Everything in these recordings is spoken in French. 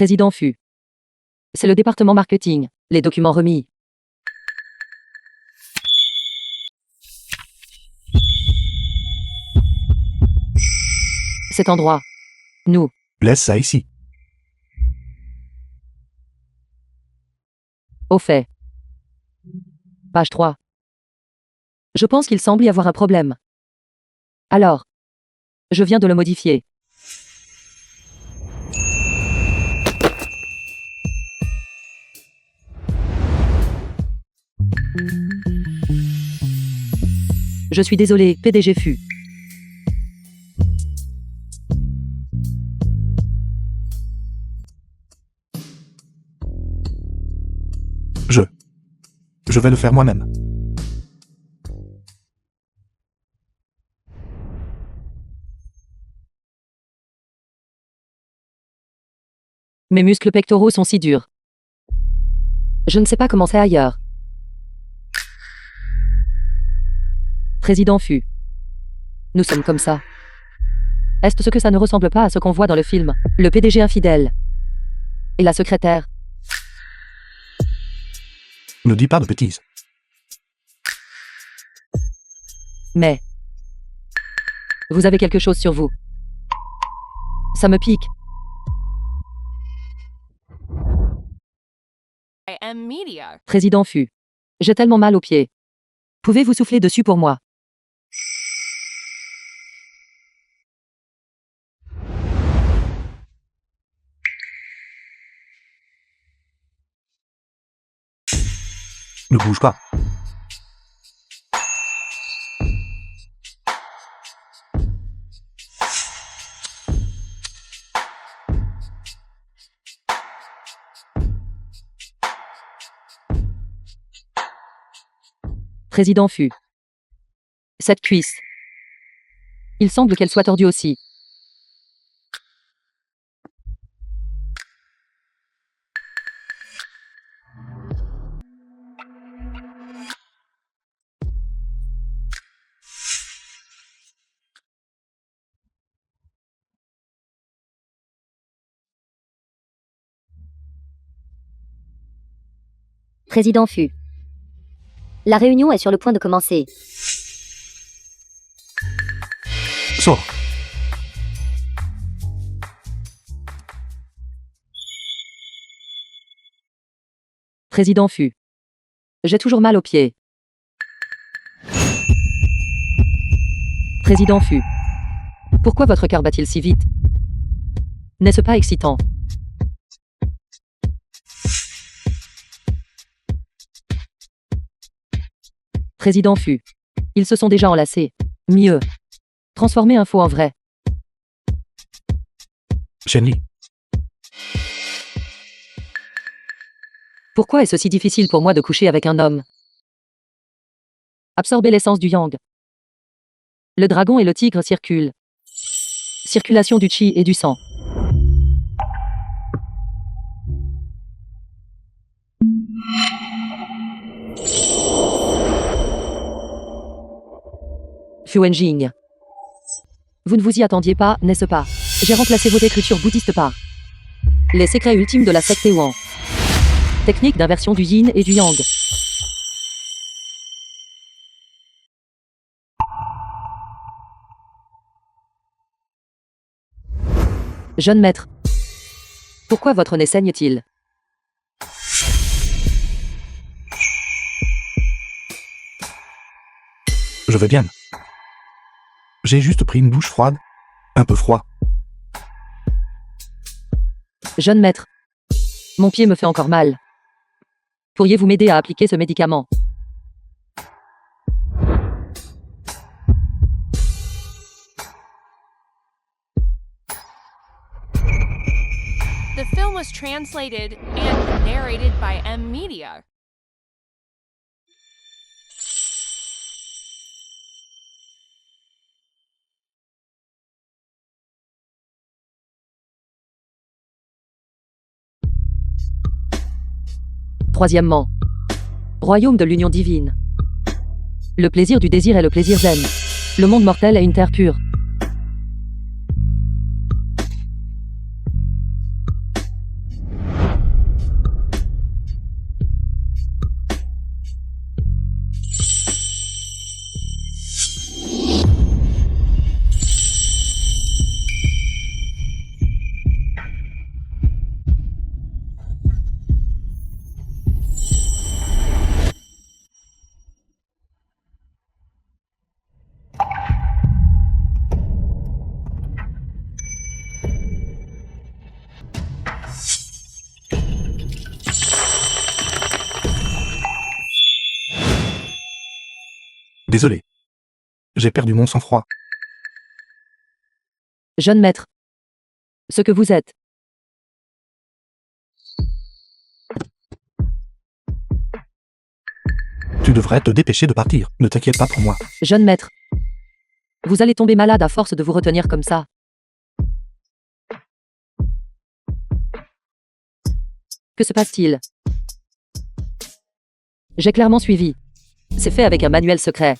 Président Fu. C'est le département marketing. Les documents remis. Cet endroit. Nous. Laisse ça ici. Au fait. Page 3. Je pense qu'il semble y avoir un problème. Alors. Je viens de le modifier. Je suis désolé, PDG Fu. Je vais le faire moi-même. Mes muscles pectoraux sont si durs. Je ne sais pas comment c'est ailleurs. Président Fu. Nous sommes comme ça. Est-ce que ça ne ressemble pas à ce qu'on voit dans le film, le PDG infidèle et la secrétaire? Ne dis pas de bêtises. Mais vous avez quelque chose sur vous. Ça me pique. Président Fu. J'ai tellement mal aux pieds. Pouvez-vous souffler dessus pour moi? Ne bouge pas. Président Fu. Cette cuisse. Il semble qu'elle soit tordue aussi. Président Fu. La réunion est sur le point de commencer. Sors. Président Fu. J'ai toujours mal aux pieds. Président Fu. Pourquoi votre cœur bat-il si vite? N'est-ce pas excitant? Président Fu. Ils se sont déjà enlacés. Mieux. Transformer un faux en vrai. Shenli. Pourquoi est-ce si difficile pour moi de coucher avec un homme? Absorber l'essence du yang. Le dragon et le tigre circulent. Circulation du chi et du sang. Fu Wenjing. Vous ne vous y attendiez pas, n'est-ce pas? J'ai remplacé vos écritures bouddhistes par les secrets ultimes de la secte Huan. Technique d'inversion du yin et du yang. Jeune maître. Pourquoi votre nez saigne-t-il? Je vais bien. J'ai juste pris une douche froide. Un peu froid. Jeune maître. Mon pied me fait encore mal. Pourriez-vous m'aider à appliquer ce médicament? The film was translated and narrated by M Media. Troisièmement. Royaume de l'union divine. Le plaisir du désir est le plaisir zen. Le monde mortel est une terre pure. Désolé. J'ai perdu mon sang-froid. Jeune maître. Ce que vous êtes. Tu devrais te dépêcher de partir. Ne t'inquiète pas pour moi. Jeune maître. Vous allez tomber malade à force de vous retenir comme ça. Que se passe-t-il? J'ai clairement suivi. C'est fait avec un manuel secret.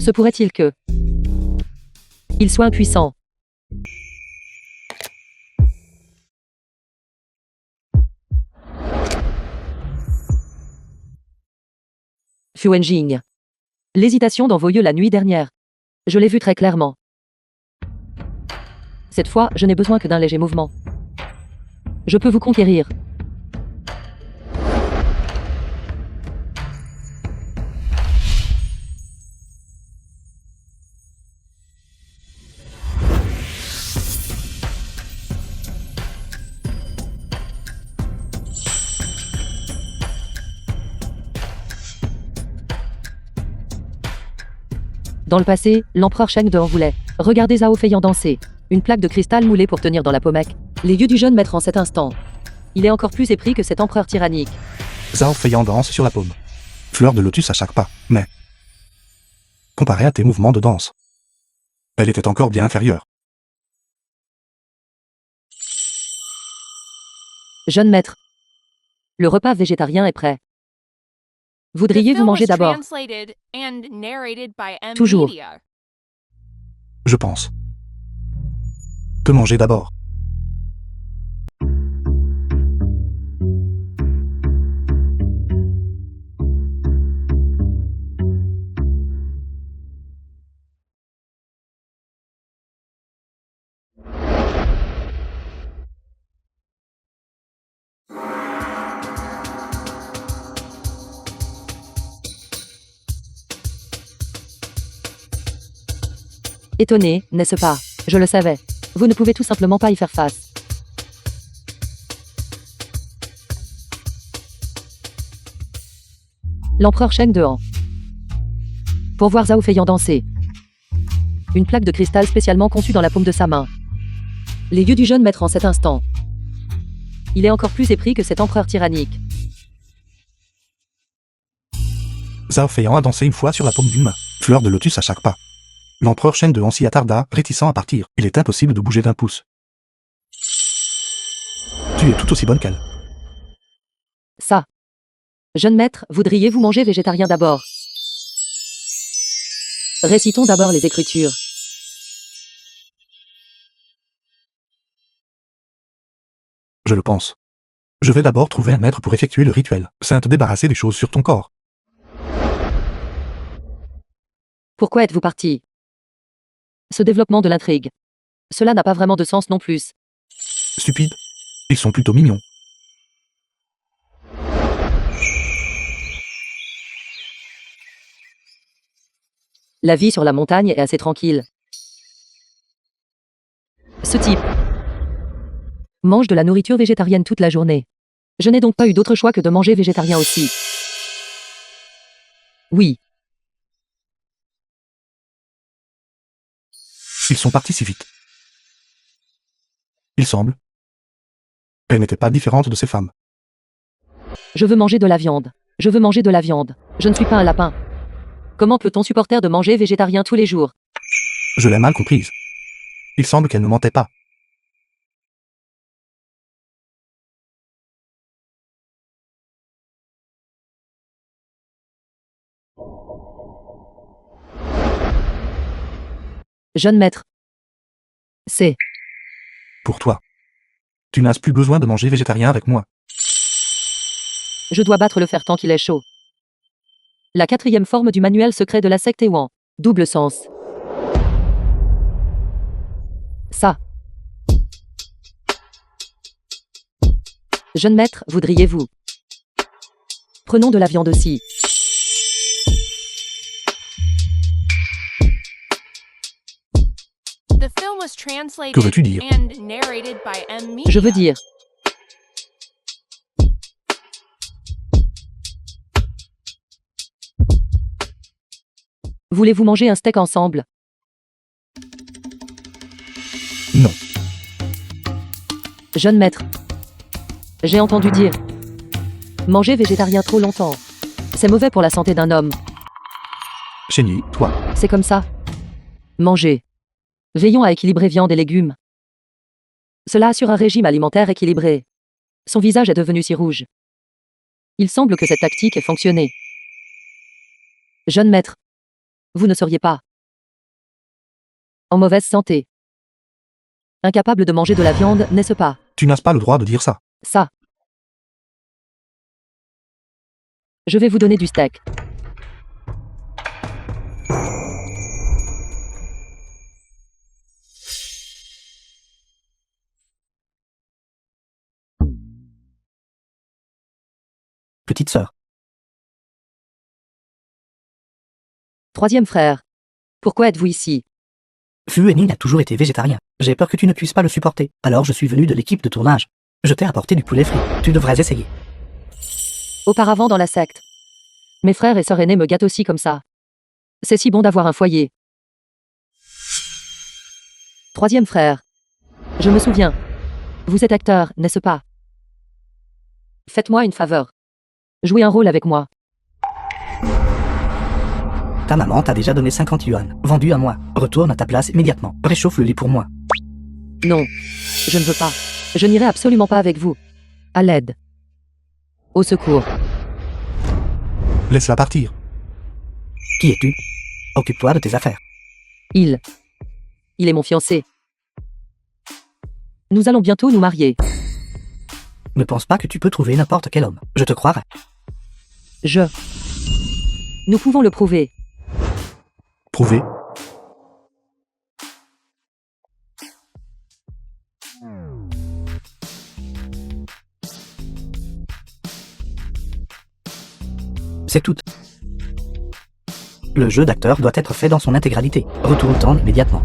Se pourrait-il que... il soit impuissant? Fuenjing. L'hésitation dans vos yeux la nuit dernière. Je l'ai vu très clairement. Cette fois, je n'ai besoin que d'un léger mouvement. Je peux vous conquérir. Dans le passé, l'empereur Sheng de en voulait. Regardez Zhao Feiyan danser. Une plaque de cristal moulée pour tenir dans la pommette. Les yeux du jeune maître en cet instant. Il est encore plus épris que cet empereur tyrannique. Zhao Feiyan danse sur la paume. Fleur de lotus à chaque pas, mais... comparé à tes mouvements de danse, elle était encore bien inférieure. Jeune maître. Le repas végétarien est prêt. The Voudriez-vous film manger was d'abord? translated and narrated by M Toujours. Media. Je pense. Te manger d'abord. Étonné, n'est-ce pas? Je le savais. Vous ne pouvez tout simplement pas y faire face. L'empereur Sheng de Han. Pour voir Zhao Feiyan danser. Une plaque de cristal spécialement conçue dans la paume de sa main. Les yeux du jeune maître en cet instant. Il est encore plus épris que cet empereur tyrannique. Zhao Feiyan a dansé une fois sur la paume d'une main. Fleur de lotus à chaque pas. L'empereur Sheng de Han s'y attarda, réticent à partir. Il est impossible de bouger d'un pouce. Tu es tout aussi bonne qu'elle. Ça. Jeune maître, voudriez-vous manger végétarien d'abord? Récitons d'abord les écritures. Je le pense. Je vais d'abord trouver un maître pour effectuer le rituel. C'est te débarrasser des choses sur ton corps. Pourquoi êtes-vous parti? Ce développement de l'intrigue. Cela n'a pas vraiment de sens non plus. Stupide. Ils sont plutôt mignons. La vie sur la montagne est assez tranquille. Ce type mange de la nourriture végétarienne toute la journée. Je n'ai donc pas eu d'autre choix que de manger végétarien aussi. Oui, Ils sont partis si vite. Il semble. Elle n'était pas différente de ces femmes. je veux manger de la viande. Je veux manger de la viande. Je ne suis pas un lapin. Comment peut-on supporter de manger végétarien tous les jours? Je l'ai mal comprise. Il semble qu'elle ne mentait pas. Jeune maître. C'est... Pour toi. Tu n'as plus besoin de manger végétarien avec moi. Je dois battre le fer tant qu'il est chaud. La 4e forme du manuel secret de la secte Ewan. Double sens. Ça. Jeune maître, voudriez-vous? Prenons de la viande aussi. The film was translated Que veux-tu dire? and narrated by M Media. Je veux dire... Voulez-vous manger un steak ensemble? Non. Jeune maître. J'ai entendu dire. Manger végétarien trop longtemps. C'est mauvais pour la santé d'un homme. Chénie, toi. C'est comme ça. Manger. Veillons à équilibrer viande et légumes. Cela assure un régime alimentaire équilibré. Son visage est devenu si rouge. Il semble que cette tactique ait fonctionné. Jeune maître. Vous ne seriez pas en mauvaise santé. Incapable de manger de la viande, n'est-ce pas? Tu n'as pas le droit de dire ça. Ça. Je vais vous donner du steak. Petite sœur. Troisième frère. Pourquoi êtes-vous ici? Fueni a toujours été végétarien. J'ai peur que tu ne puisses pas le supporter. Alors je suis venu de l'équipe de tournage. Je t'ai apporté du poulet frit. Tu devrais essayer. Auparavant dans la secte. Mes frères et sœurs aînés me gâtent aussi comme ça. C'est si bon d'avoir un foyer. Troisième frère. Je me souviens. Vous êtes acteur, n'est-ce pas? Faites-moi une faveur. Jouez un rôle avec moi. Ta maman t'a déjà donné 50 yuan. Vendu à moi. Retourne à ta place immédiatement. Réchauffe le lit pour moi. Non. Je ne veux pas. Je n'irai absolument pas avec vous. À l'aide. Au secours. Laisse-la partir. Qui es-tu? Occupe-toi de tes affaires. Il est mon fiancé. Nous allons bientôt nous marier. Ne pense pas que tu peux trouver n'importe quel homme. Je te croirai. Nous pouvons le prouver. Prouver. C'est tout. Le jeu d'acteur doit être fait dans son intégralité. Retourne-t'en immédiatement.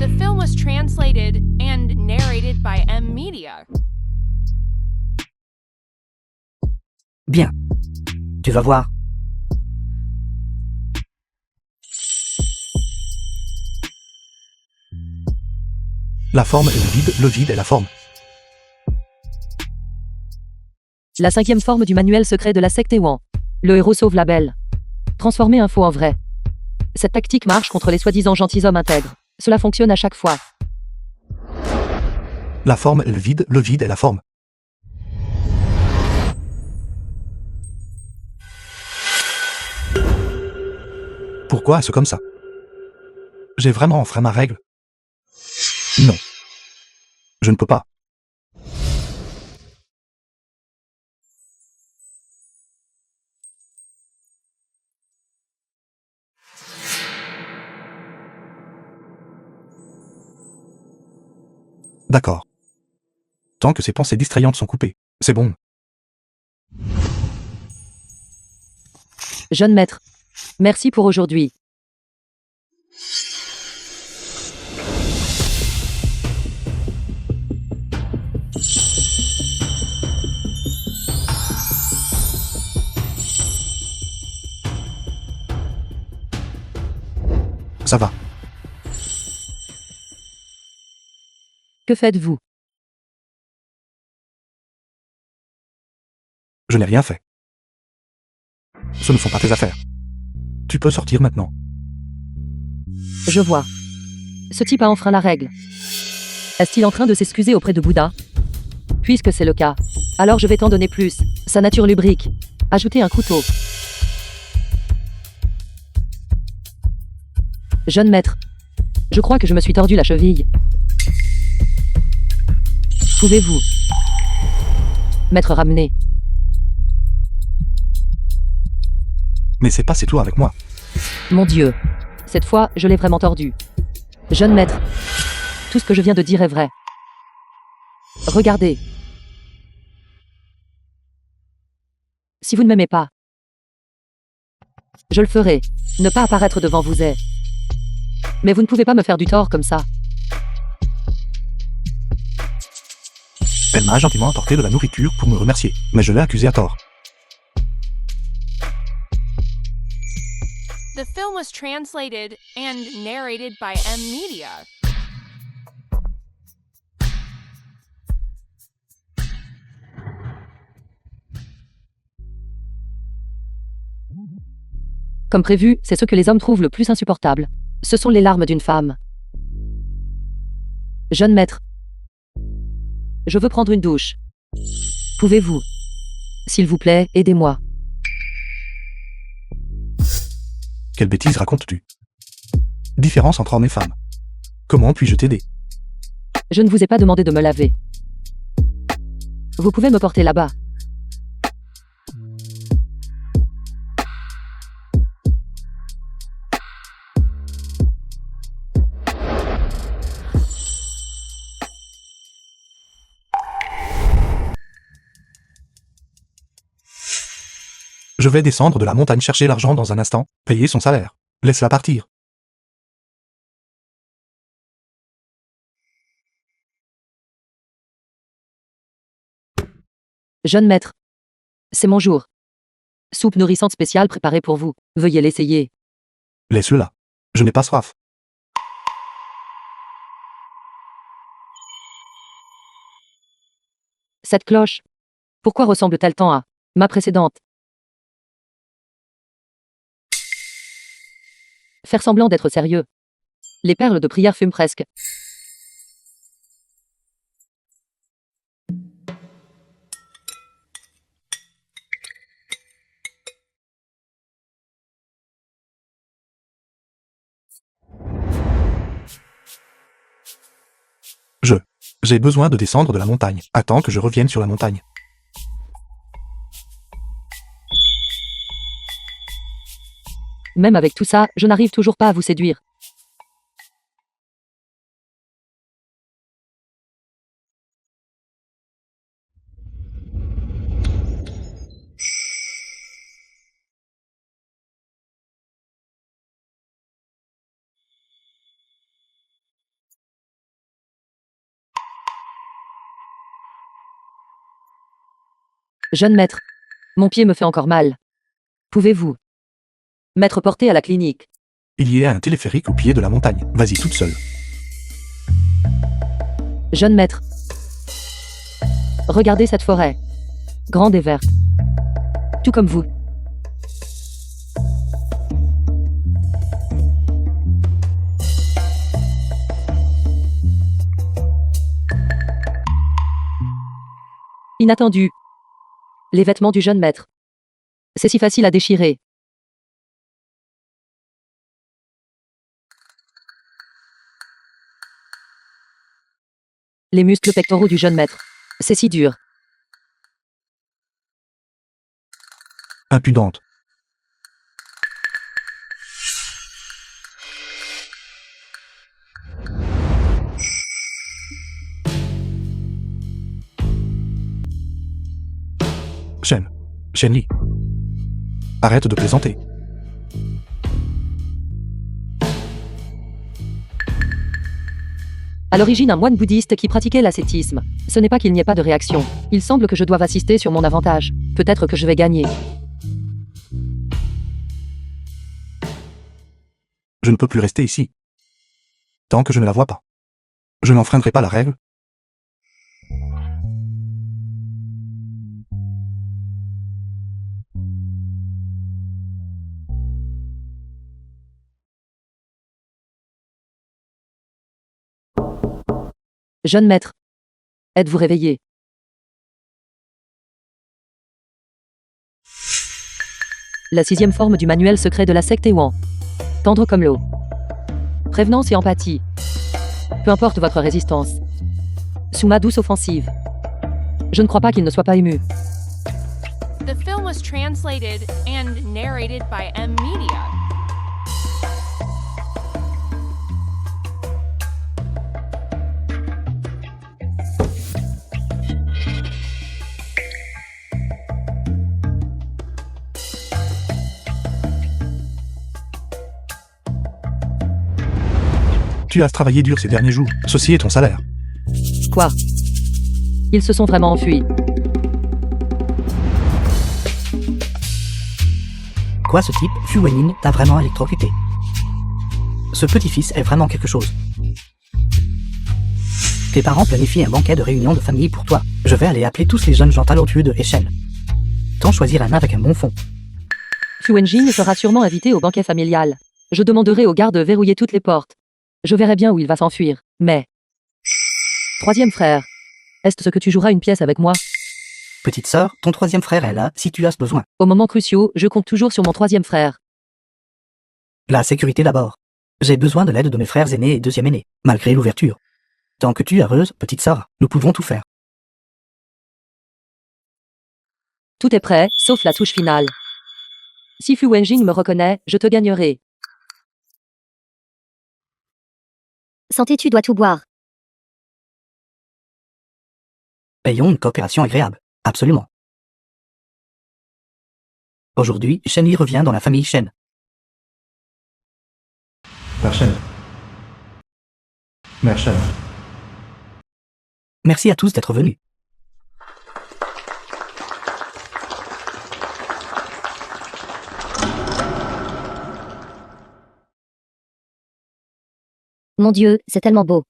The film was translated and narrated by M Media. Bien. Tu vas voir. La forme est le vide est la forme. La 5e forme du manuel secret de la secte Ewan. Le héros sauve la belle. Transformer un faux en vrai. Cette tactique marche contre les soi-disant gentilshommes intègres. Cela fonctionne à chaque fois. La forme est le vide est la forme. Pourquoi est-ce comme ça? J'ai vraiment enfreint ma règle? Non. Je ne peux pas. D'accord. Tant que ces pensées distrayantes sont coupées, c'est bon. Jeune maître. Merci pour aujourd'hui. Ça va. Que faites-vous? Je n'ai rien fait. Ce ne sont pas tes affaires. Tu peux sortir maintenant. Je vois. Ce type a enfreint la règle. Est-il en train de s'excuser auprès de Bouddha? Puisque c'est le cas, alors je vais t'en donner plus. Sa nature lubrique. Ajoutez un couteau. Jeune maître. Je crois que je me suis tordu la cheville. Pouvez-vous m'être ramené? Mais c'est pas c'est tout avec moi. Mon Dieu. Cette fois, je l'ai vraiment tordu. Jeune maître. Tout ce que je viens de dire est vrai. Regardez. Si vous ne m'aimez pas, je le ferai. Ne pas apparaître devant vous est. Mais vous ne pouvez pas me faire du tort comme ça. Elle m'a gentiment apporté de la nourriture pour me remercier, mais je l'ai accusée à tort. The film was translated and narrated by M Media. Comme prévu, c'est ce que les hommes trouvent le plus insupportable. Ce sont les larmes d'une femme. Jeune maître. Je veux prendre une douche. Pouvez-vous, s'il vous plaît, aidez-moi. Quelle bêtise racontes-tu? Différence entre hommes et femmes. Comment puis-je t'aider? Je ne vous ai pas demandé de me laver. Vous pouvez me porter là-bas. Je vais descendre de la montagne chercher l'argent dans un instant, payer son salaire. Laisse-la partir. Jeune maître. C'est mon jour. Soupe nourrissante spéciale préparée pour vous. Veuillez l'essayer. Laisse-le là. Je n'ai pas soif. Cette cloche. Pourquoi ressemble-t-elle tant à ma précédente? Faire semblant d'être sérieux. Les perles de prière fument presque. J'ai besoin de descendre de la montagne. Attends que je revienne sur la montagne. Même avec tout ça, je n'arrive toujours pas à vous séduire. Jeune maître. Mon pied me fait encore mal. Pouvez-vous m'être porté à la clinique? Il y a un téléphérique au pied de la montagne. Vas-y toute seule. Jeune maître. Regardez cette forêt. Grande et verte. Tout comme vous. Inattendu. Les vêtements du jeune maître. C'est si facile à déchirer. Les muscles pectoraux du jeune maître. C'est si dur. Impudente. Shenli. Arrête de plaisanter. À l'origine un moine bouddhiste qui pratiquait l'ascétisme. Ce n'est pas qu'il n'y ait pas de réaction. Il semble que je doive assister sur mon avantage. Peut-être que je vais gagner. Je ne peux plus rester ici. Tant que je ne la vois pas. Je n'enfreindrai pas la règle. Jeune maître. Êtes-vous réveillé? La 6e forme du manuel secret de la secte Ewan. Tendre comme l'eau. Prévenance et empathie. Peu importe votre résistance. Sous ma douce offensive. Je ne crois pas qu'il ne soit pas ému. The film was translated and narrated by M Media. Tu as travaillé dur ces derniers jours. Ceci est ton salaire. Quoi? Ils se sont vraiment enfuis. Quoi, ce type, Fu Wenin, t'a vraiment électrocuté. Ce petit-fils est vraiment quelque chose. Tes parents planifient un banquet de réunion de famille pour toi. Je vais aller appeler tous les jeunes gens talentueux de Echen. Tant choisir un avec un bon fond. Fu Wenjing sera sûrement invité au banquet familial. Je demanderai aux gardes de verrouiller toutes les portes. Je verrai bien où il va s'enfuir. Mais... Troisième frère. Est-ce que tu joueras une pièce avec moi? Petite sœur, ton troisième frère est là si tu as besoin. Aux moments cruciaux, je compte toujours sur mon troisième frère. La sécurité d'abord. J'ai besoin de l'aide de mes frères aînés et deuxième aînés, malgré l'ouverture. Tant que tu es heureuse, petite sœur, nous pouvons tout faire. Tout est prêt, sauf la touche finale. Si Fu Wenjing me reconnaît, je te gagnerai. Santé, tu dois tout boire. Ayons une coopération agréable. Absolument. Aujourd'hui, Shen Yi revient dans la famille Shen. Mère Shen. Mère Shen. Merci à tous d'être venus. Mon Dieu, c'est tellement beau.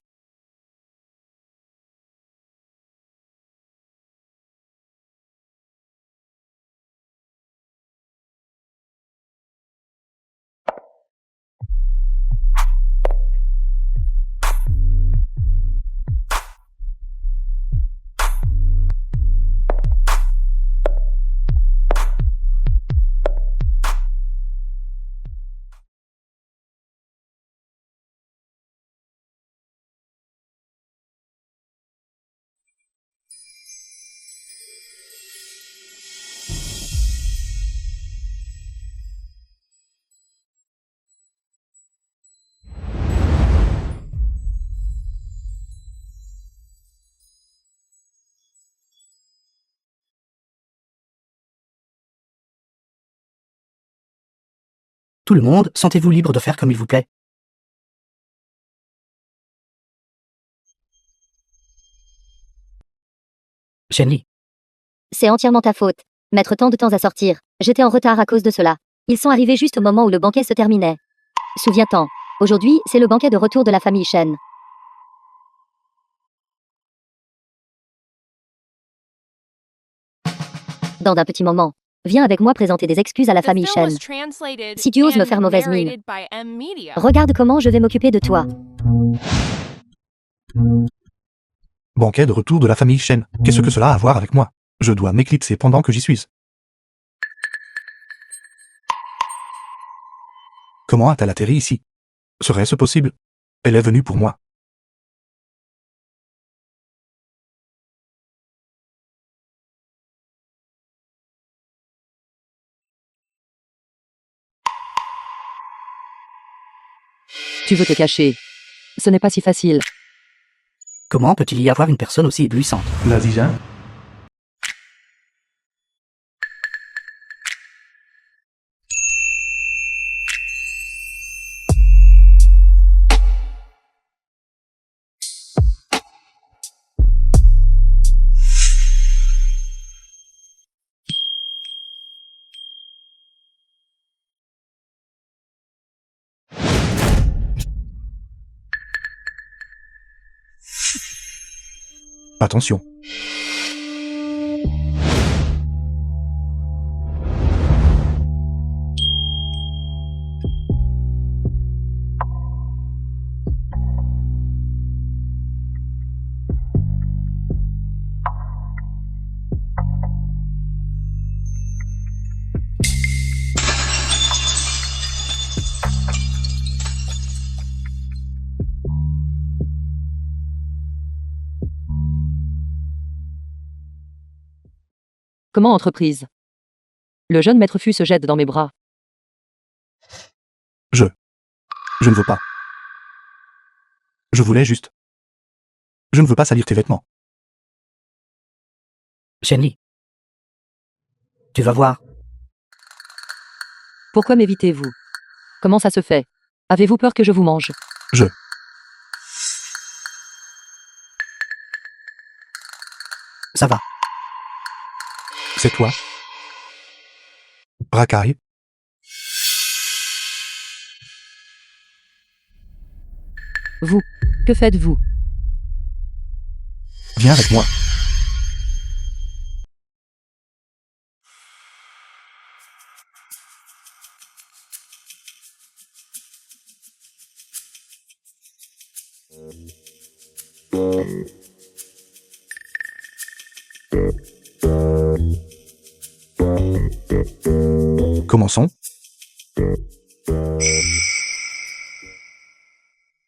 Tout le monde, sentez-vous libre de faire comme il vous plaît. Shen Yi, C'est entièrement ta faute. Mettre tant de temps à sortir. J'étais en retard à cause de cela. Ils sont arrivés juste au moment où le banquet se terminait. Souviens-t'en. Aujourd'hui, c'est le banquet de retour de la famille Shen. Dans un petit moment. Viens avec moi présenter des excuses à la The famille film Shen. was translated Si tu oses me and faire mauvaise mine. narrated by M Media. Regarde comment je vais m'occuper de toi. Banquet de retour de la famille Shen. Qu'est-ce que cela a à voir avec moi? Je dois m'éclipser pendant que j'y suis. Comment a-t-elle atterri ici? Serait-ce possible? Elle est venue pour moi. Tu veux te cacher. Ce n'est pas si facile. comment peut-il y avoir une personne aussi éblouissante? La Zizin? Attention. Comment entreprise? Le jeune maître Fu se jette dans mes bras. Je ne veux pas. Je voulais juste. Je ne veux pas salir tes vêtements. Shenli. Tu vas voir. Pourquoi m'évitez-vous? Comment ça se fait? Avez-vous peur que je vous mange? Ça va. C'est toi? Rakai? Vous, que faites-vous? Viens avec moi. Commençons.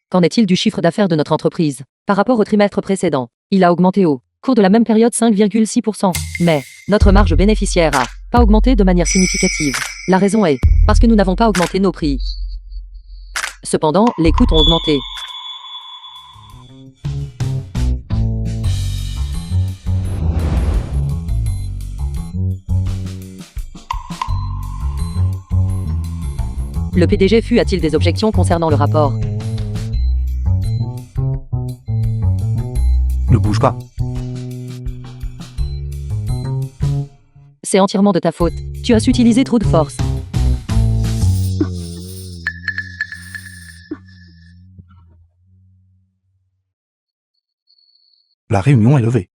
Qu'en est-il du chiffre d'affaires de notre entreprise? Par rapport au trimestre précédent, il a augmenté au cours de la même période 5,6%. Mais notre marge bénéficiaire a pas augmenté de manière significative. La raison est parce que nous n'avons pas augmenté nos prix. Cependant, les coûts ont augmenté. Le PDG Fu a-t-il des objections concernant le rapport? Ne bouge pas. C'est entièrement de ta faute. Tu as utilisé trop de force. La réunion est levée.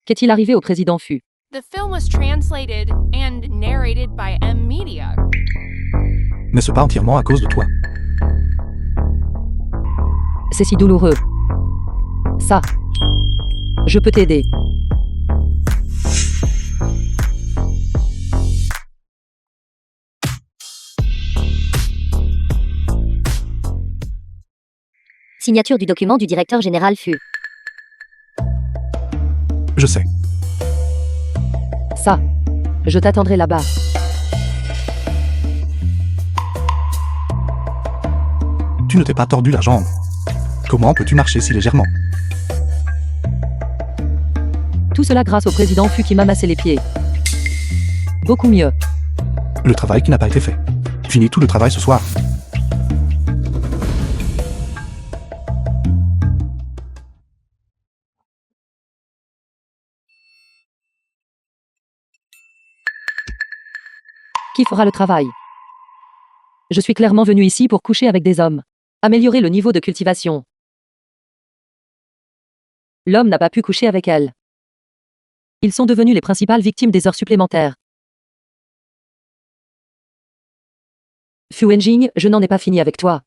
Qu'est-il arrivé au président Fu? The film was translated and narrated by M Media. N'est-ce pas entièrement à cause de toi? C'est si douloureux. Ça. Je peux t'aider. Signature du document du directeur général Fu. Je sais. Ça. Je t'attendrai là-bas. Tu ne t'es pas tordu la jambe. Comment peux-tu marcher si légèrement? Tout cela grâce au président Fu qui m'a massé les pieds. Beaucoup mieux. Le travail qui n'a pas été fait. Finis tout le travail ce soir. Qui fera le travail? Je suis clairement venu ici pour coucher avec des hommes. Améliorer le niveau de cultivation. L'homme n'a pas pu coucher avec elle. Ils sont devenus les principales victimes des heures supplémentaires. Fu Wenjing, je n'en ai pas fini avec toi.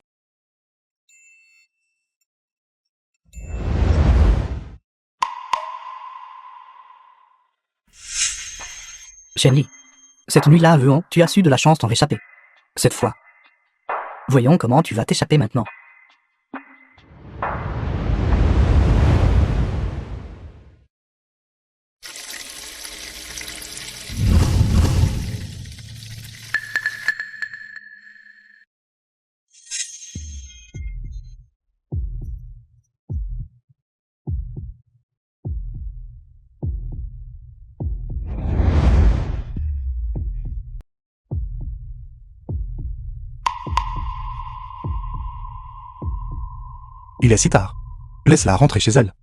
Shenli. Cette nuit-là à Wuhan, tu as su de la chance d'en réchapper. Cette fois. Voyons comment tu vas t'échapper maintenant. Il est si tard. Laisse-la rentrer chez elle.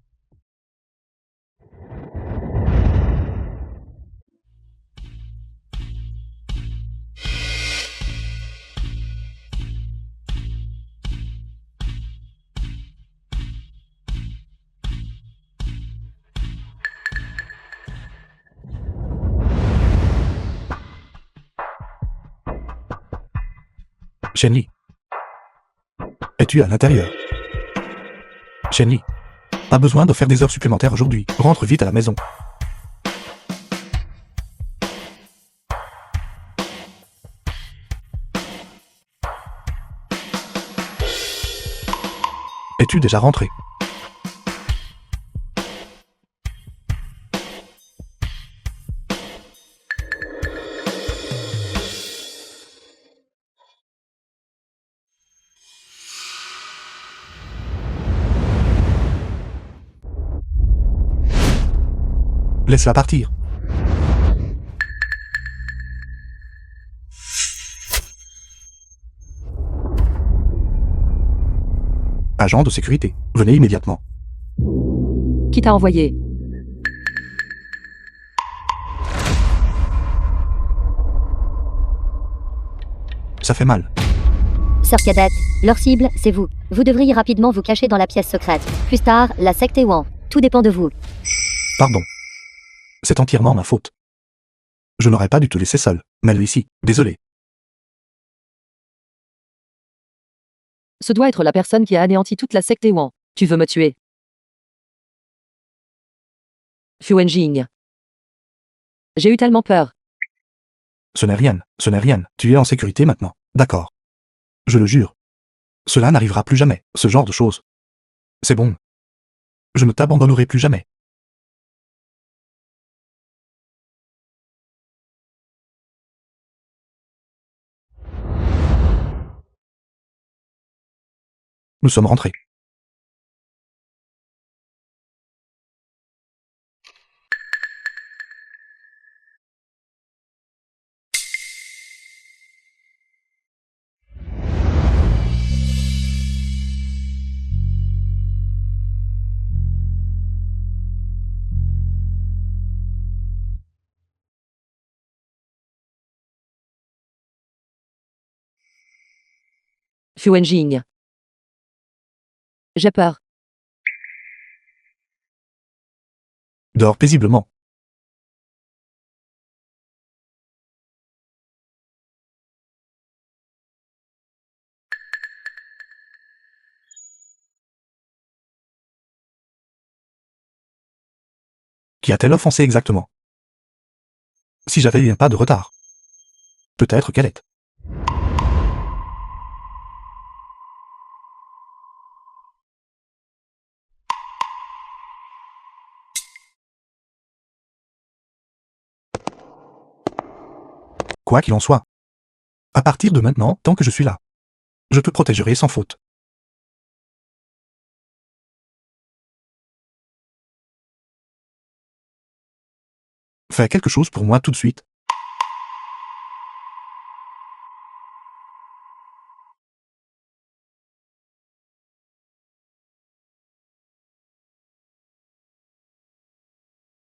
Shenli. Es-tu à l'intérieur? Shenli. Pas besoin de faire des heures supplémentaires aujourd'hui. Rentre vite à la maison. Es-tu déjà rentré? Laisse-la partir. Agent de sécurité, venez immédiatement. Qui t'a envoyé? Ça fait mal. Sœur cadette, leur cible, c'est vous. Vous devriez rapidement vous cacher dans la pièce secrète. Plus tard, la secte Ewan. Tout dépend de vous. Pardon. C'est entièrement ma faute. Je n'aurais pas dû te laisser seul. Mets-le ici. Désolé. Ce doit être la personne qui a anéanti toute la secte Ewan. Tu veux me tuer? Fu Wenjing. J'ai eu tellement peur. Ce n'est rien. Ce n'est rien. Tu es en sécurité maintenant. D'accord. Je le jure. Cela n'arrivera plus jamais. Ce genre de choses. C'est bon. Je ne t'abandonnerai plus jamais. Nous sommes rentrés. Fu Wenjing. J'ai peur. Dors paisiblement. Qui a-t-elle offensé exactement? Si j'avais pas de retard. Peut-être qu'elle est. Quoi qu'il en soit. À partir de maintenant, tant que je suis là, je te protégerai sans faute. Fais quelque chose pour moi tout de suite.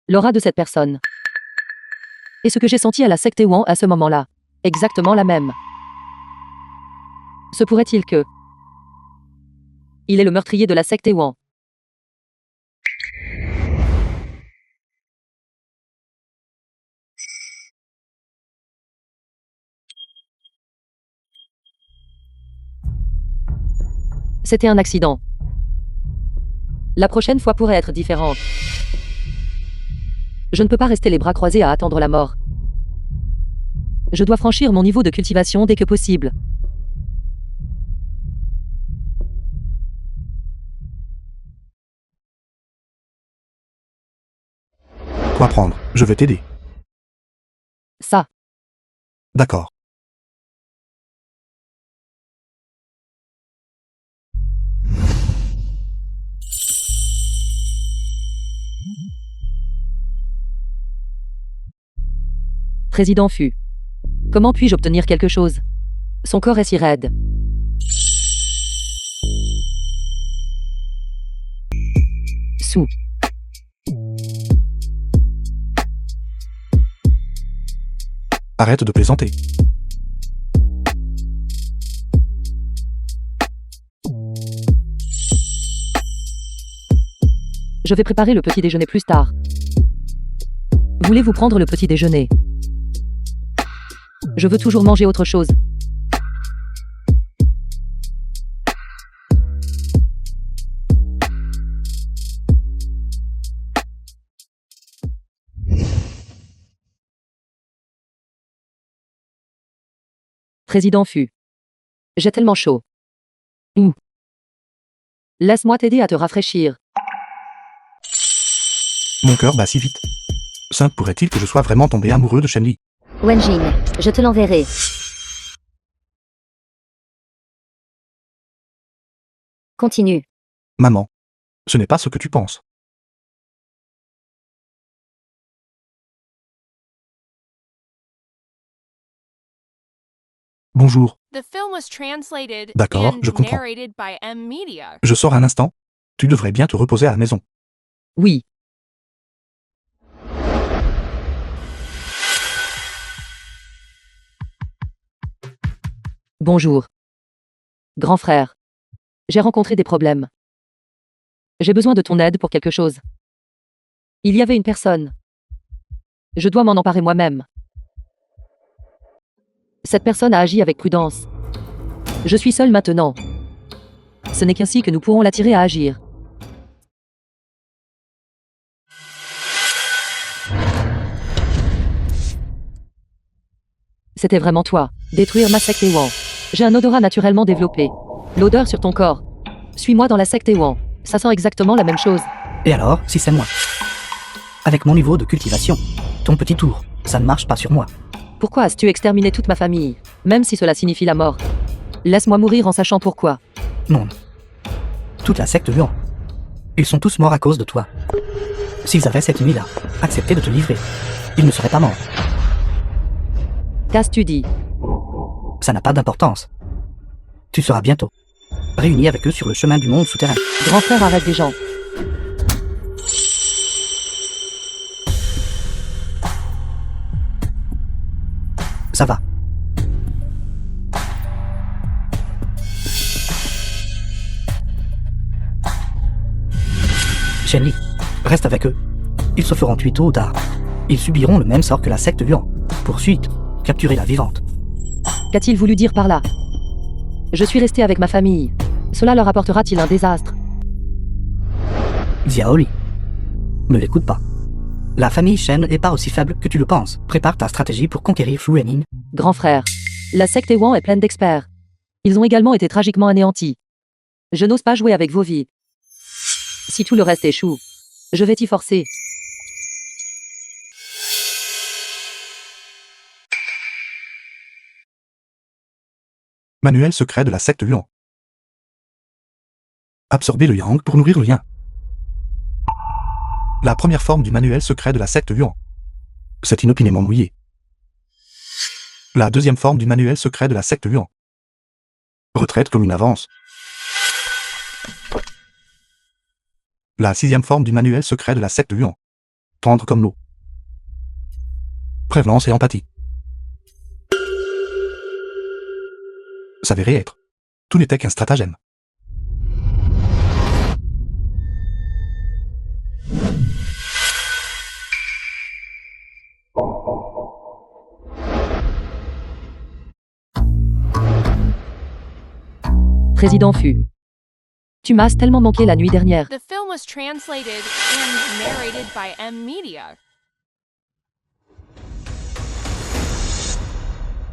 L'aura de cette personne. Et ce que j'ai senti à la secte Ewan à ce moment-là. Exactement la même. Se pourrait-il que... Il est le meurtrier de la secte Ewan. C'était un accident. La prochaine fois pourrait être différente. Je ne peux pas rester les bras croisés à attendre la mort. Je dois franchir mon niveau de cultivation dès que possible. Quoi prendre? Je vais t'aider. Ça. D'accord. Président Fu. Comment puis-je obtenir quelque chose? Son corps est si raide. Sous. Arrête de plaisanter. Je vais préparer le petit déjeuner plus tard. Voulez-vous prendre le petit déjeuner? Je veux toujours manger autre chose. Président Fu. J'ai tellement chaud. Ouh. Laisse-moi t'aider à te rafraîchir. Mon cœur bat si vite. Sainte pourrait-il que je sois vraiment tombé amoureux de Shenli? Wenjing, je te l'enverrai. Continue. Maman. Ce n'est pas ce que tu penses. Bonjour. The film was translated D'accord, and je comprends. narrated by M Media. Je sors un instant. Tu devrais bien te reposer à la maison. Oui. Bonjour. Grand frère. J'ai rencontré des problèmes. J'ai besoin de ton aide pour quelque chose. Il y avait une personne. Je dois m'en emparer moi-même. Cette personne a agi avec prudence. Je suis seul maintenant. Ce n'est qu'ainsi que nous pourrons l'attirer à agir. C'était vraiment toi. Détruire ma secte Ewan. J'ai un odorat naturellement développé. L'odeur sur ton corps. Suis-moi dans la secte Ewan. Ça sent exactement la même chose. Et alors, si c'est moi? Avec mon niveau de cultivation, ton petit tour, ça ne marche pas sur moi. Pourquoi as-tu exterminé toute ma famille, même si cela signifie la mort? Laisse-moi mourir en sachant pourquoi. Non. Toute la secte Luan. Ils sont tous morts à cause de toi. S'ils avaient cette nuit-là accepté de te livrer, ils ne seraient pas morts. Qu'as-tu dit? Ça n'a pas d'importance. Tu seras bientôt réuni avec eux sur le chemin du monde souterrain. Grand frère, arrête des gens. Ça va. Shenli, reste avec eux. Ils se feront tuer tôt ou tard. Ils subiront le même sort que la secte Luan. Poursuite, capturer la vivante. Qu'a-t-il voulu dire par là? Je suis resté avec ma famille. Cela leur apportera-t-il un désastre? Xiaoli. Ne l'écoute pas. La famille Shen n'est pas aussi faible que tu le penses. Prépare ta stratégie pour conquérir Fuenin. Grand frère. La secte Ewan est pleine d'experts. Ils ont également été tragiquement anéantis. Je n'ose pas jouer avec vos vies. Si tout le reste échoue, je vais t'y forcer. Manuel secret de la secte Luan. Absorber le yang pour nourrir le yin. La première forme du manuel secret de la secte Yuan. C'est inopinément mouillé. La deuxième forme du manuel secret de la secte Yuan. Retraite comme une avance. La sixième forme du manuel secret de la secte Yuan. Tendre comme l'eau. Prévenance et empathie. S'avérait être. Tout n'était qu'un stratagème. Président Fu. Tu m'as tellement manqué la nuit dernière. The film was translated and narrated by M Media.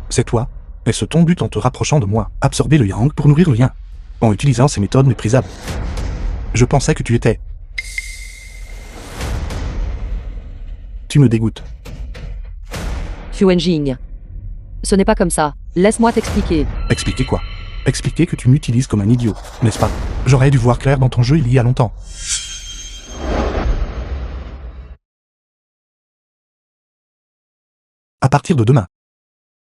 C'est toi. Est-ce ton but en te rapprochant de moi? Absorber le yang pour nourrir le yin. En utilisant ces méthodes méprisables. Je pensais que tu étais. Tu me dégoûtes. Fu Wenjing. Ce n'est pas comme ça. Laisse-moi t'expliquer. Expliquer quoi? Expliquer que tu m'utilises comme un idiot, n'est-ce pas? J'aurais dû voir clair dans ton jeu il y a longtemps. À partir de demain,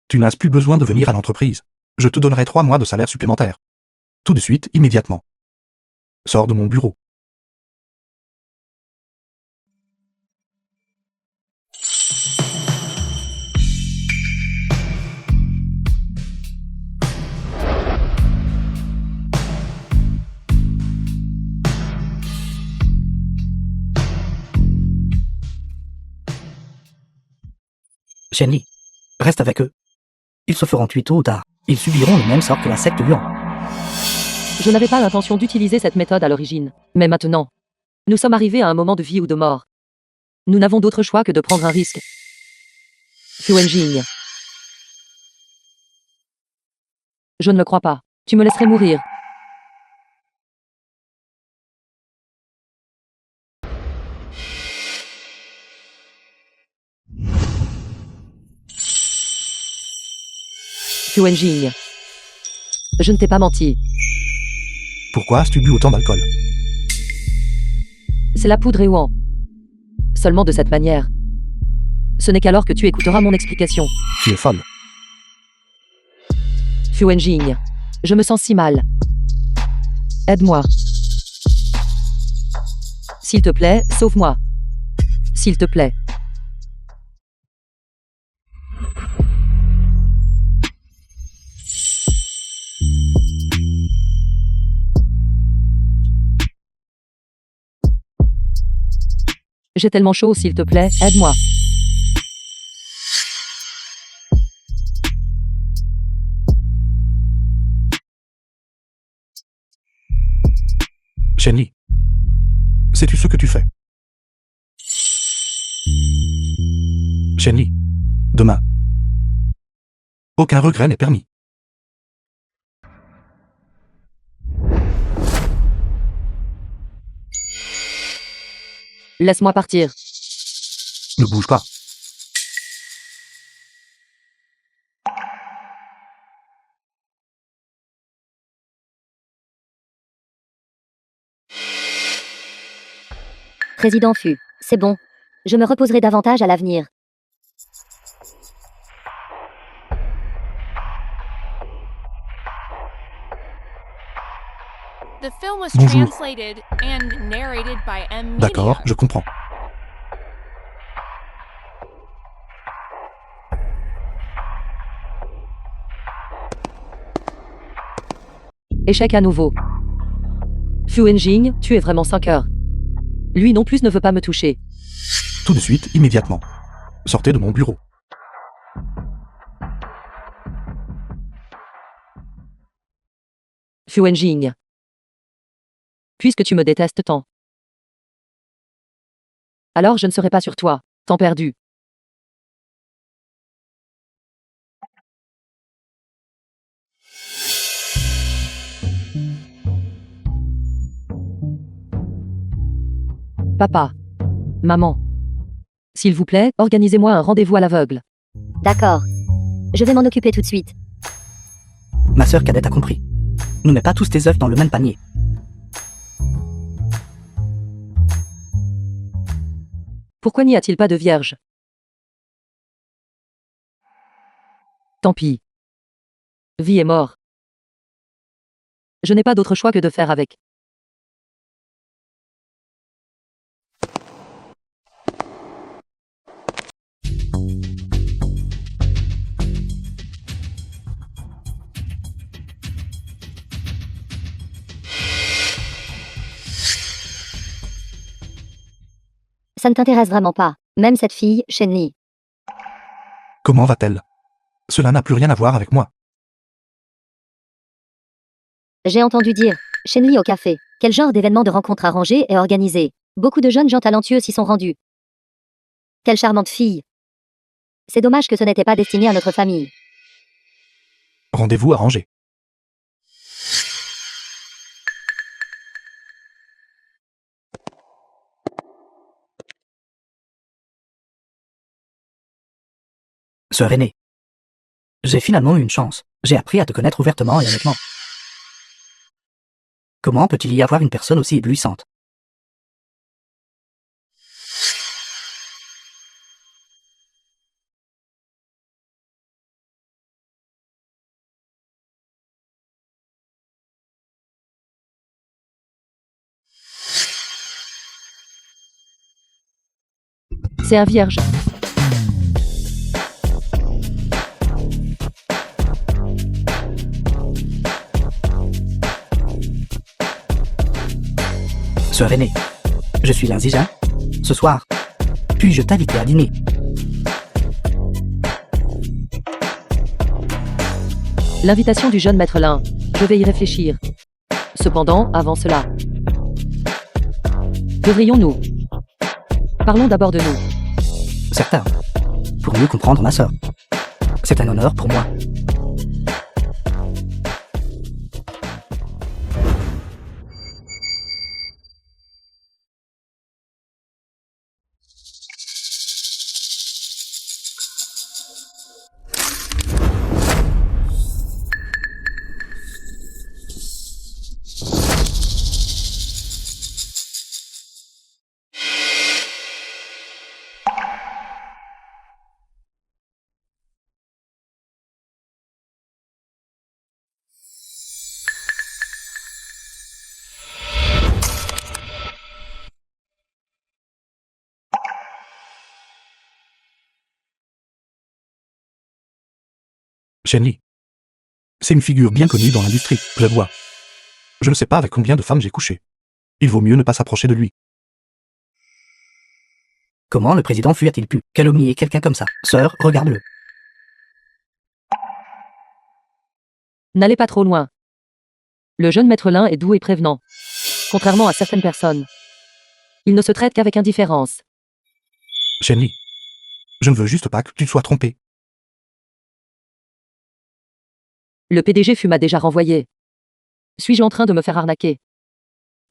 tu n'as plus besoin de venir à l'entreprise. Je te donnerai 3 mois de salaire supplémentaire. Tout de suite, immédiatement. Sors de mon bureau. Shenli, reste avec eux. Ils se feront tuer tôt ou tard. Ils subiront le même sort que la secte Luan. Je n'avais pas l'intention d'utiliser cette méthode à l'origine. Mais maintenant, nous sommes arrivés à un moment de vie ou de mort. Nous n'avons d'autre choix que de prendre un risque. Fu Wenjing. Je ne le crois pas. Tu me laisserais mourir. Fu Wenjing. Je ne t'ai pas menti. Pourquoi as-tu bu autant d'alcool? C'est la poudre Ewan. Seulement de cette manière. Ce n'est qu'alors que tu écouteras mon explication. Tu es folle. Fuenjing. Je me sens si mal. Aide-moi. S'il te plaît, sauve-moi. S'il te plaît. J'ai tellement chaud, s'il te plaît, aide-moi. Shenli. Sais-tu ce que tu fais? Shenli. Demain. Aucun regret n'est permis. Laisse-moi partir. Ne bouge pas. Président Fu, c'est bon. Je me reposerai davantage à l'avenir. The film was Bonjour. translated and narrated by M. Media. D'accord, je comprends. Échec à nouveau. Fuenjing, tu es vraiment 5 heures. Lui non plus ne veut pas me toucher. Tout de suite, immédiatement. Sortez de mon bureau. Fuenjing. Puisque tu me détestes tant. Alors je ne serai pas sur toi. Temps perdu. Papa. Maman. S'il vous plaît, organisez-moi un rendez-vous à l'aveugle. D'accord. Je vais m'en occuper tout de suite. Ma sœur cadette a compris. Ne mets pas tous tes œufs dans le même panier. Pourquoi n'y a-t-il pas de vierge? Tant pis. Vie et mort. Je n'ai pas d'autre choix que de faire avec. Ça ne t'intéresse vraiment pas. Même cette fille, Shenli. Comment va-t-elle? Cela n'a plus rien à voir avec moi. J'ai entendu dire. Shenli au café. Quel genre d'événement de rencontre arrangé et organisé? Beaucoup de jeunes gens talentueux s'y sont rendus. Quelle charmante fille. C'est dommage que ce n'était pas destiné à notre famille. Rendez-vous arrangé. Sœur aînée. J'ai finalement eu une chance. J'ai appris à te connaître ouvertement et honnêtement. Comment peut-il y avoir une personne aussi éblouissante? C'est un vierge. Sœur aînée. Je suis un zigin. Ce soir. Puis-je t'inviter à dîner? L'invitation du jeune maître Lin. Je vais y réfléchir. Cependant, avant cela. Devrions-nous? Parlons d'abord de nous. Certain. Pour mieux comprendre ma sœur. C'est un honneur pour moi. Shenli. C'est une figure bien connue dans l'industrie, je vois. Je ne sais pas avec combien de femmes j'ai couché. Il vaut mieux ne pas s'approcher de lui. Comment le président Fu a-t-il pu calomnier quelqu'un comme ça? Sœur, regarde-le. N'allez pas trop loin. Le jeune maître Lin est doux et prévenant. Contrairement à certaines personnes. Il ne se traite qu'avec indifférence. Shenli. Je ne veux juste pas que tu te sois trompé. Le PDG Fu m'a déjà renvoyé. Suis-je en train de me faire arnaquer?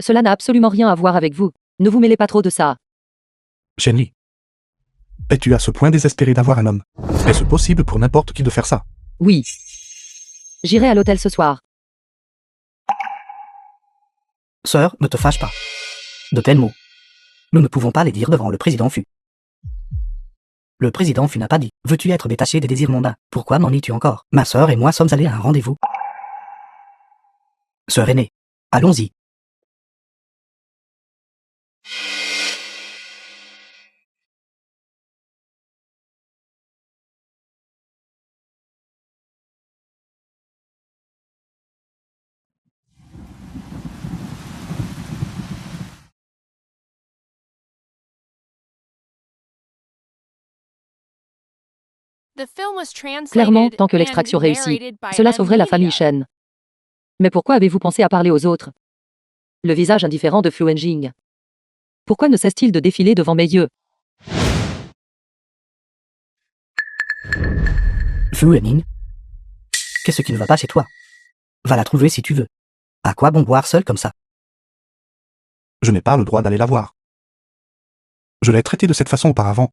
Cela n'a absolument rien à voir avec vous. Ne vous mêlez pas trop de ça. Shenli. Es-tu à ce point désespéré d'avoir un homme? Est-ce possible pour n'importe qui de faire ça? Oui. J'irai à l'hôtel ce soir. Sœur, ne te fâche pas. De tels mots. Nous ne pouvons pas les dire devant le président Fu. Le président Fu n'a pas dit « Veux-tu être détaché des désirs mondains? Pourquoi m'en es-tu encore? Ma sœur et moi sommes allés à un rendez-vous. » Sœur aînée, allons-y. The film was translated Clairement, tant que and l'extraction réussit, narrated by cela sauverait la famille Media. Shen. Mais pourquoi avez-vous pensé à parler aux autres? Le visage indifférent de Fu Wenjing. Pourquoi ne cesse-t-il de défiler devant mes yeux? Fu Wening, qu'est-ce qui ne va pas chez toi? Va la trouver si tu veux. À quoi bon boire seul comme ça? Je n'ai pas le droit d'aller la voir. Je l'ai traitée de cette façon auparavant.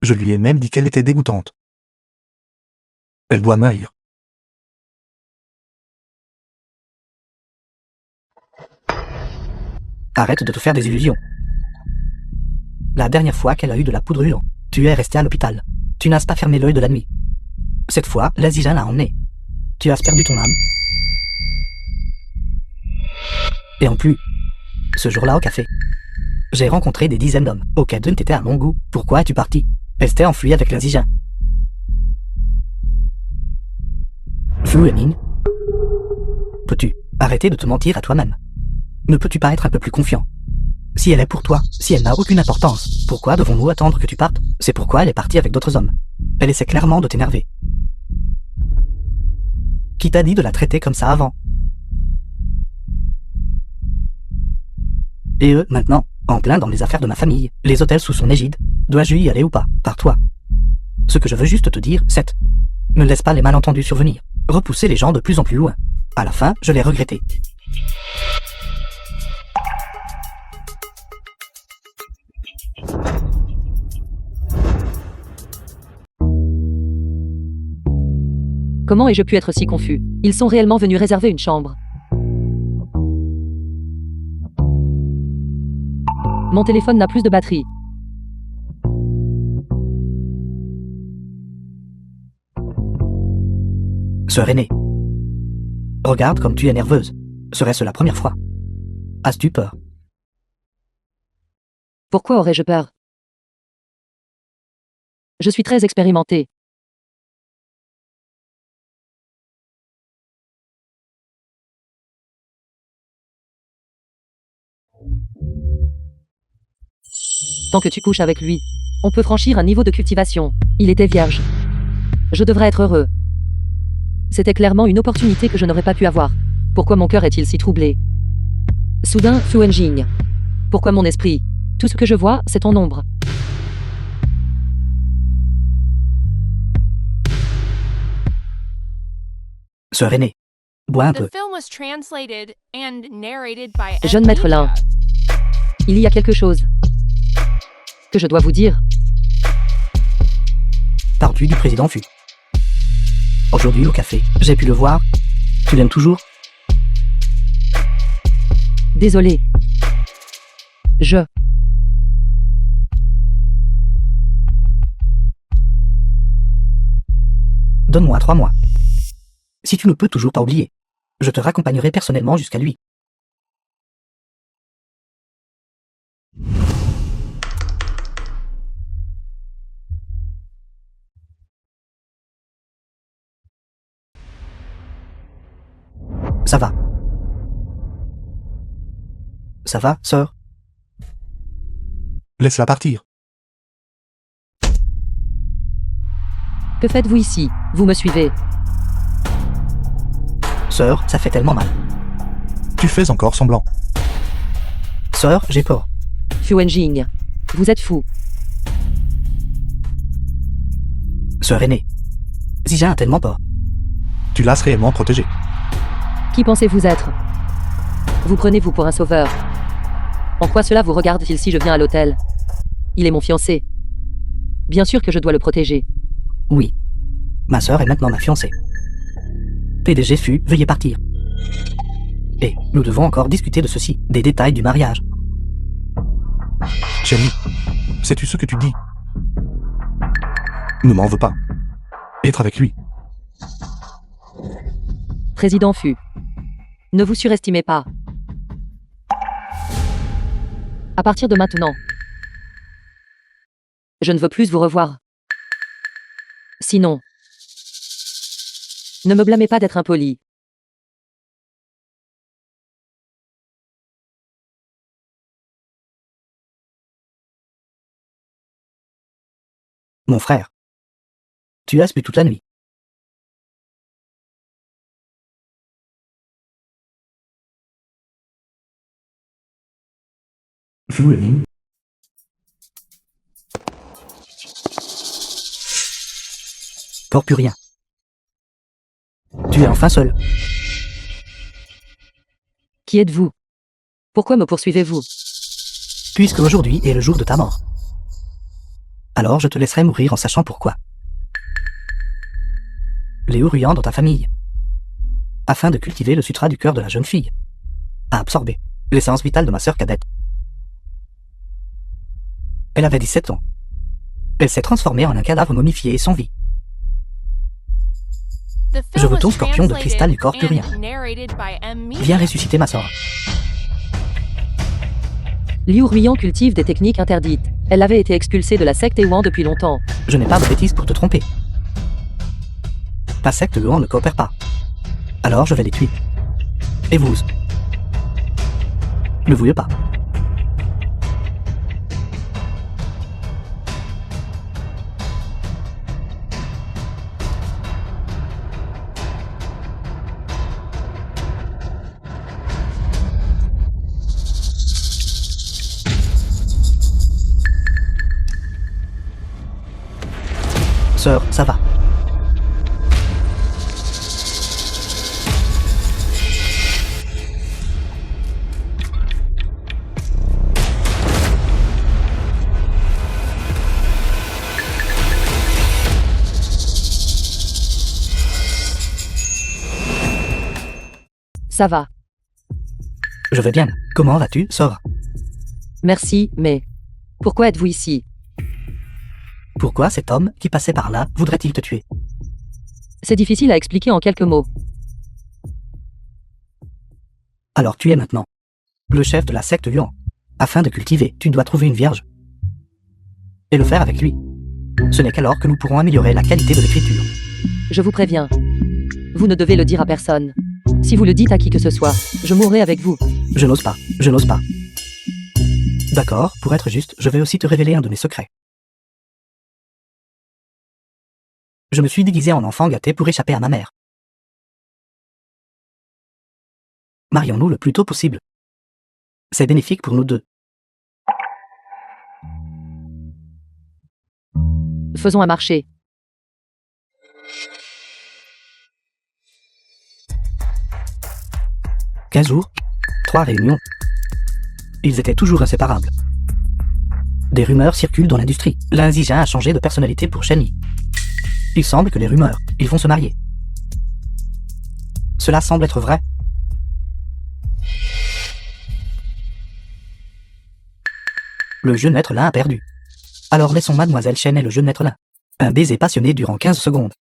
Je lui ai même dit qu'elle était dégoûtante. Elle doit m'haïr. Arrête de te faire des illusions. La dernière fois qu'elle a eu de la poudre huant, tu es resté à l'hôpital. Tu n'as pas fermé l'œil de la nuit. Cette fois, la Zijin l'a emmené. Tu as perdu ton âme. Et en plus, ce jour-là au café, j'ai rencontré des dizaines d'hommes. Aucun d'eux n'était à mon goût. Pourquoi es-tu parti? Elle s'était enfuie avec la Zijin. Fu Wening, peux-tu arrêter de te mentir à toi-même? Ne peux-tu pas être un peu plus confiant? Si elle est pour toi, si elle n'a aucune importance, pourquoi devons-nous attendre que tu partes? C'est pourquoi elle est partie avec d'autres hommes. Elle essaie clairement de t'énerver. Qui t'a dit de la traiter comme ça avant? Et eux, maintenant, en plein dans les affaires de ma famille, les hôtels sous son égide, dois-je y aller ou pas, par toi? Ce que je veux juste te dire, c'est... Ne laisse pas les malentendus survenir. Repousser les gens de plus en plus loin. À la fin, je l'ai regretté. Comment ai-je pu être si confus? Ils sont réellement venus réserver une chambre. Mon téléphone n'a plus de batterie. Sœur aînée. Regarde comme tu es nerveuse. Serait-ce la première fois? As-tu peur? Pourquoi aurais-je peur? Je suis très expérimenté. Tant que tu couches avec lui, on peut franchir un niveau de cultivation. Il était vierge. Je devrais être heureux. C'était clairement une opportunité que je n'aurais pas pu avoir. Pourquoi mon cœur est-il si troublé? Soudain, Fu Wenjing. Pourquoi mon esprit? Tout ce que je vois, c'est ton ombre. Sœur aînée. Bois un The peu. film was translated and narrated by Jeune maître Lin. Media. Il y a quelque chose que je dois vous dire. Pardu du président Fu. Aujourd'hui au café, j'ai pu le voir. Tu l'aimes toujours? Désolé. Je... Donne-moi 3 mois. Si tu ne peux toujours pas oublier, je te raccompagnerai personnellement jusqu'à lui. ça va. Ça va, sœur? Laisse-la partir. Que faites-vous ici? Vous me suivez? Sœur, ça fait tellement mal. Tu fais encore semblant. Sœur, j'ai peur. Fu Wenjing. Vous êtes fou. Sœur aînée. Zijin a tellement peur. Tu l'as réellement protégé. Qui pensez-vous être? Vous prenez-vous pour un sauveur? En quoi cela vous regarde-t-il si je viens à l'hôtel? Il est mon fiancé. Bien sûr que je dois le protéger. Oui. Ma sœur est maintenant ma fiancée. PDG Fu, veuillez partir. Et nous devons encore discuter de ceci, des détails du mariage. Chérie, sais-tu ce que tu dis? Ne m'en veux pas. Être avec lui. Président Fu. Ne vous surestimez pas. À partir de maintenant, je ne veux plus vous revoir. Sinon, ne me blâmez pas d'être impoli. Mon frère. Tu as bu toute la nuit. Pour plus rien. Tu es enfin seul. Qui êtes-vous? Pourquoi me poursuivez-vous? Puisque aujourd'hui est le jour de ta mort. Alors je te laisserai mourir en sachant pourquoi. Les Uruyans dans ta famille. Afin de cultiver le sutra du cœur de la jeune fille. A absorbé l'essence vitale de ma sœur cadette. Elle avait 17 ans. Elle s'est transformée en un cadavre momifié et sans vie. Je veux ton scorpion de cristal du corps purien. Viens ressusciter ma sœur. Liu Ruiyan cultive des techniques interdites. Elle avait été expulsée de la secte Ewan depuis longtemps. Je n'ai pas de bêtises pour te tromper. Ta secte Luan ne coopère pas. Alors je vais les tuer. Et vous? Ne vouillez pas. Sœur, ça va. Ça va. Je vais bien. Comment vas-tu, Sora? Merci, mais... Pourquoi êtes-vous ici? Pourquoi cet homme qui passait par là voudrait-il te tuer? C'est difficile à expliquer en quelques mots. Alors tu es maintenant le chef de la secte Yuan. Afin de cultiver, tu dois trouver une vierge. Et le faire avec lui. Ce n'est qu'alors que nous pourrons améliorer la qualité de l'écriture. Je vous préviens. Vous ne devez le dire à personne. Si vous le dites à qui que ce soit, je mourrai avec vous. Je n'ose pas, je n'ose pas. D'accord, pour être juste, je vais aussi te révéler un de mes secrets. Je me suis déguisé en enfant gâté pour échapper à ma mère. Marions-nous le plus tôt possible. C'est bénéfique pour nous deux. Faisons un marché. « 15 jours, 3 réunions. Ils étaient toujours inséparables. Des rumeurs circulent dans l'industrie. L'un Zijin a changé de personnalité pour Shenyi. Il semble que les rumeurs, ils vont se marier. Cela semble être vrai. Le jeune être là a perdu. Alors laissons mademoiselle Shen et le jeune être là. Un baiser passionné durant 15 secondes.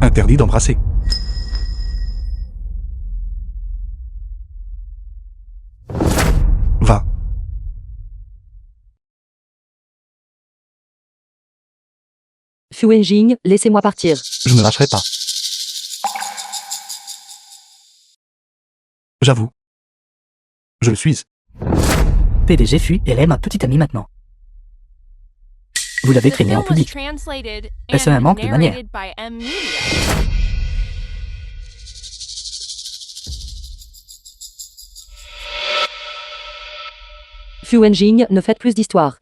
Interdit d'embrasser. Fu Wenjing, laissez-moi partir. Je ne lâcherai pas. J'avoue. Je le suis. PDG fuit et elle est ma petite amie maintenant. Vous l'avez The traîné en film was public. translated Est-ce un and manque de manière? narrated by M Media. Fu Wenjing, ne faites plus d'histoire.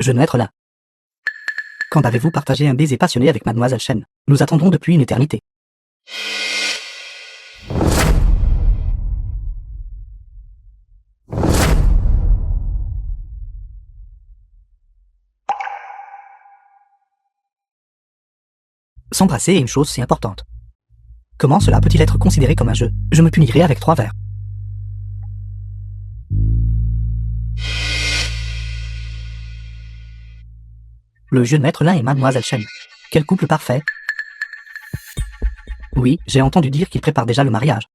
Jeune maître là. Quand avez-vous partagé un baiser passionné avec mademoiselle Chen? Nous attendons depuis une éternité. S'embrasser est une chose si importante. Comment cela peut-il être considéré comme un jeu? Je me punirai avec 3 verres. Le jeune maître Lin et mademoiselle Chen. Quel couple parfait. Oui, j'ai entendu dire qu'ils préparent déjà le mariage.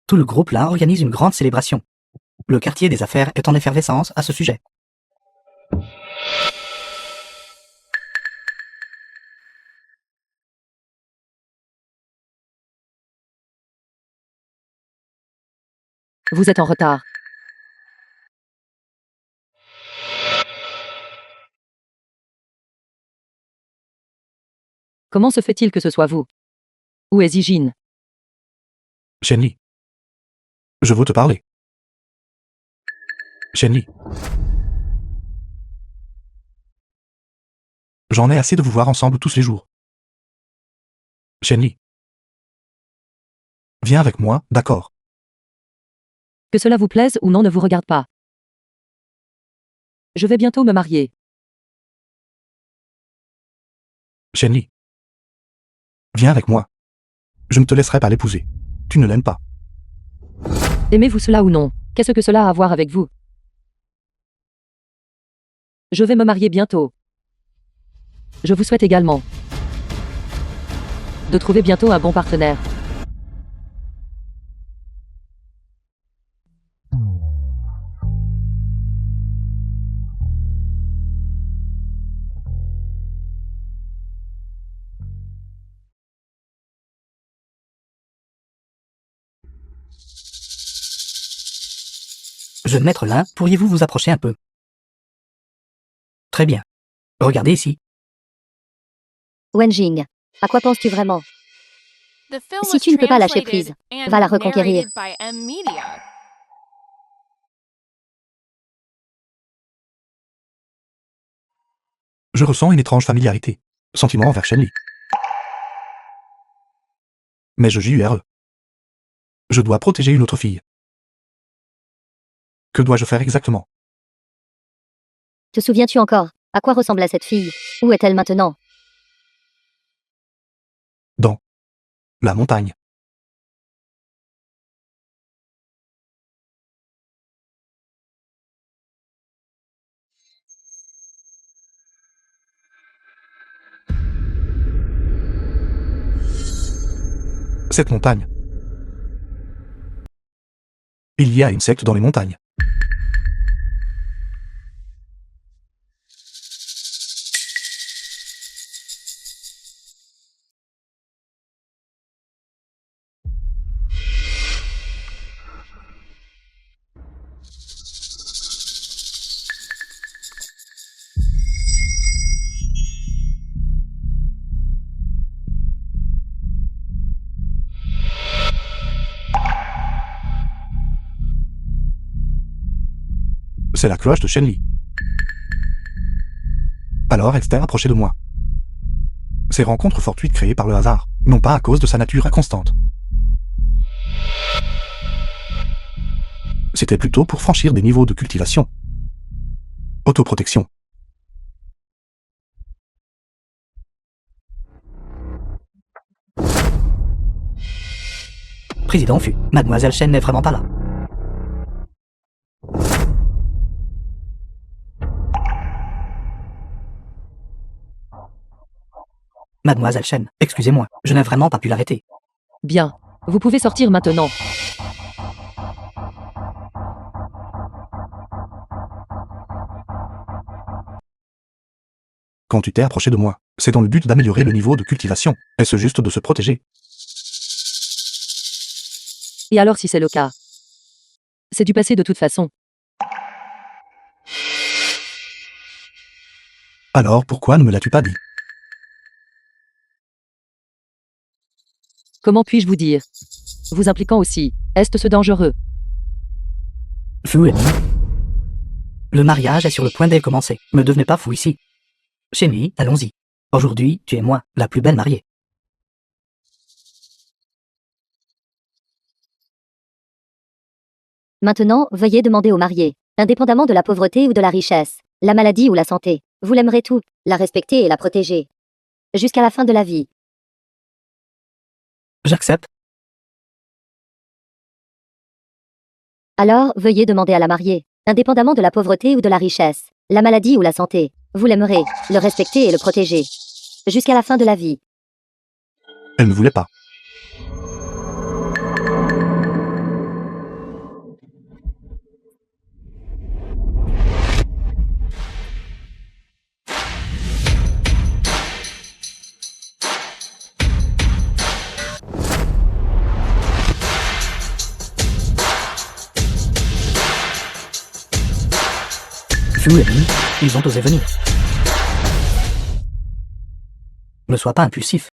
Tout le groupe Lin organise une grande célébration. Le quartier des affaires est en effervescence à ce sujet. Vous êtes en retard. Comment se fait-il que ce soit vous? Où est Zijin? Shenli. Je veux te parler. Shenli. J'en ai assez de vous voir ensemble tous les jours. Shenli. Viens avec moi, d'accord? Que cela vous plaise ou non ne vous regarde pas. Je vais bientôt me marier. Shenli. Viens avec moi. Je ne te laisserai pas l'épouser. Tu ne l'aimes pas. Aimez-vous cela ou non? Qu'est-ce que cela a à voir avec vous? Je vais me marier bientôt. Je vous souhaite également de trouver bientôt un bon partenaire. Jeune maître Lin, pourriez-vous vous approcher un peu? Très bien. Regardez ici. Wenjing, à quoi penses-tu vraiment? The film Si was tu ne peux pas lâcher translated prise, and va la reconquérir. narrated by M Media. Je ressens une étrange familiarité. Sentiment envers Shenli. Mais je JURE. Je dois protéger une autre fille. Que dois-je faire exactement? Te souviens-tu encore? À quoi ressemblait cette fille? Où est-elle maintenant? Dans la montagne. Cette montagne. Il y a une secte dans les montagnes. C'est la cloche de Shenli. Alors elle s'est approchée de moi. Ces rencontres fortuites créées par le hasard, non pas à cause de sa nature inconstante. C'était plutôt pour franchir des niveaux de cultivation. Autoprotection. Président Fu, mademoiselle Chen n'est vraiment pas là. Mademoiselle Chen, excusez-moi, je n'ai vraiment pas pu l'arrêter. Bien. Vous pouvez sortir maintenant. Quand tu t'es approché de moi, c'est dans le but d'améliorer le niveau de cultivation. Est-ce juste de se protéger? Et alors si c'est le cas? C'est du passé de toute façon. Alors pourquoi ne me l'as-tu pas dit? Comment puis-je vous dire? Vous impliquant aussi. Est-ce dangereux? Fu Wening. Le mariage est sur le point de commencer. Ne devenez pas fou ici. Chérie, allons-y. Aujourd'hui, tu es moi, la plus belle mariée. Maintenant, veuillez demander au marié, indépendamment de la pauvreté ou de la richesse, la maladie ou la santé. Vous l'aimerez tout, la respecter et la protéger. Jusqu'à la fin de la vie. J'accepte. Alors, veuillez demander à la mariée, indépendamment de la pauvreté ou de la richesse, la maladie ou la santé. Vous l'aimerez, le respecter et le protéger. Jusqu'à la fin de la vie. Elle ne voulait pas. Fu Wening, ils ont osé venir. Ne sois pas impulsif.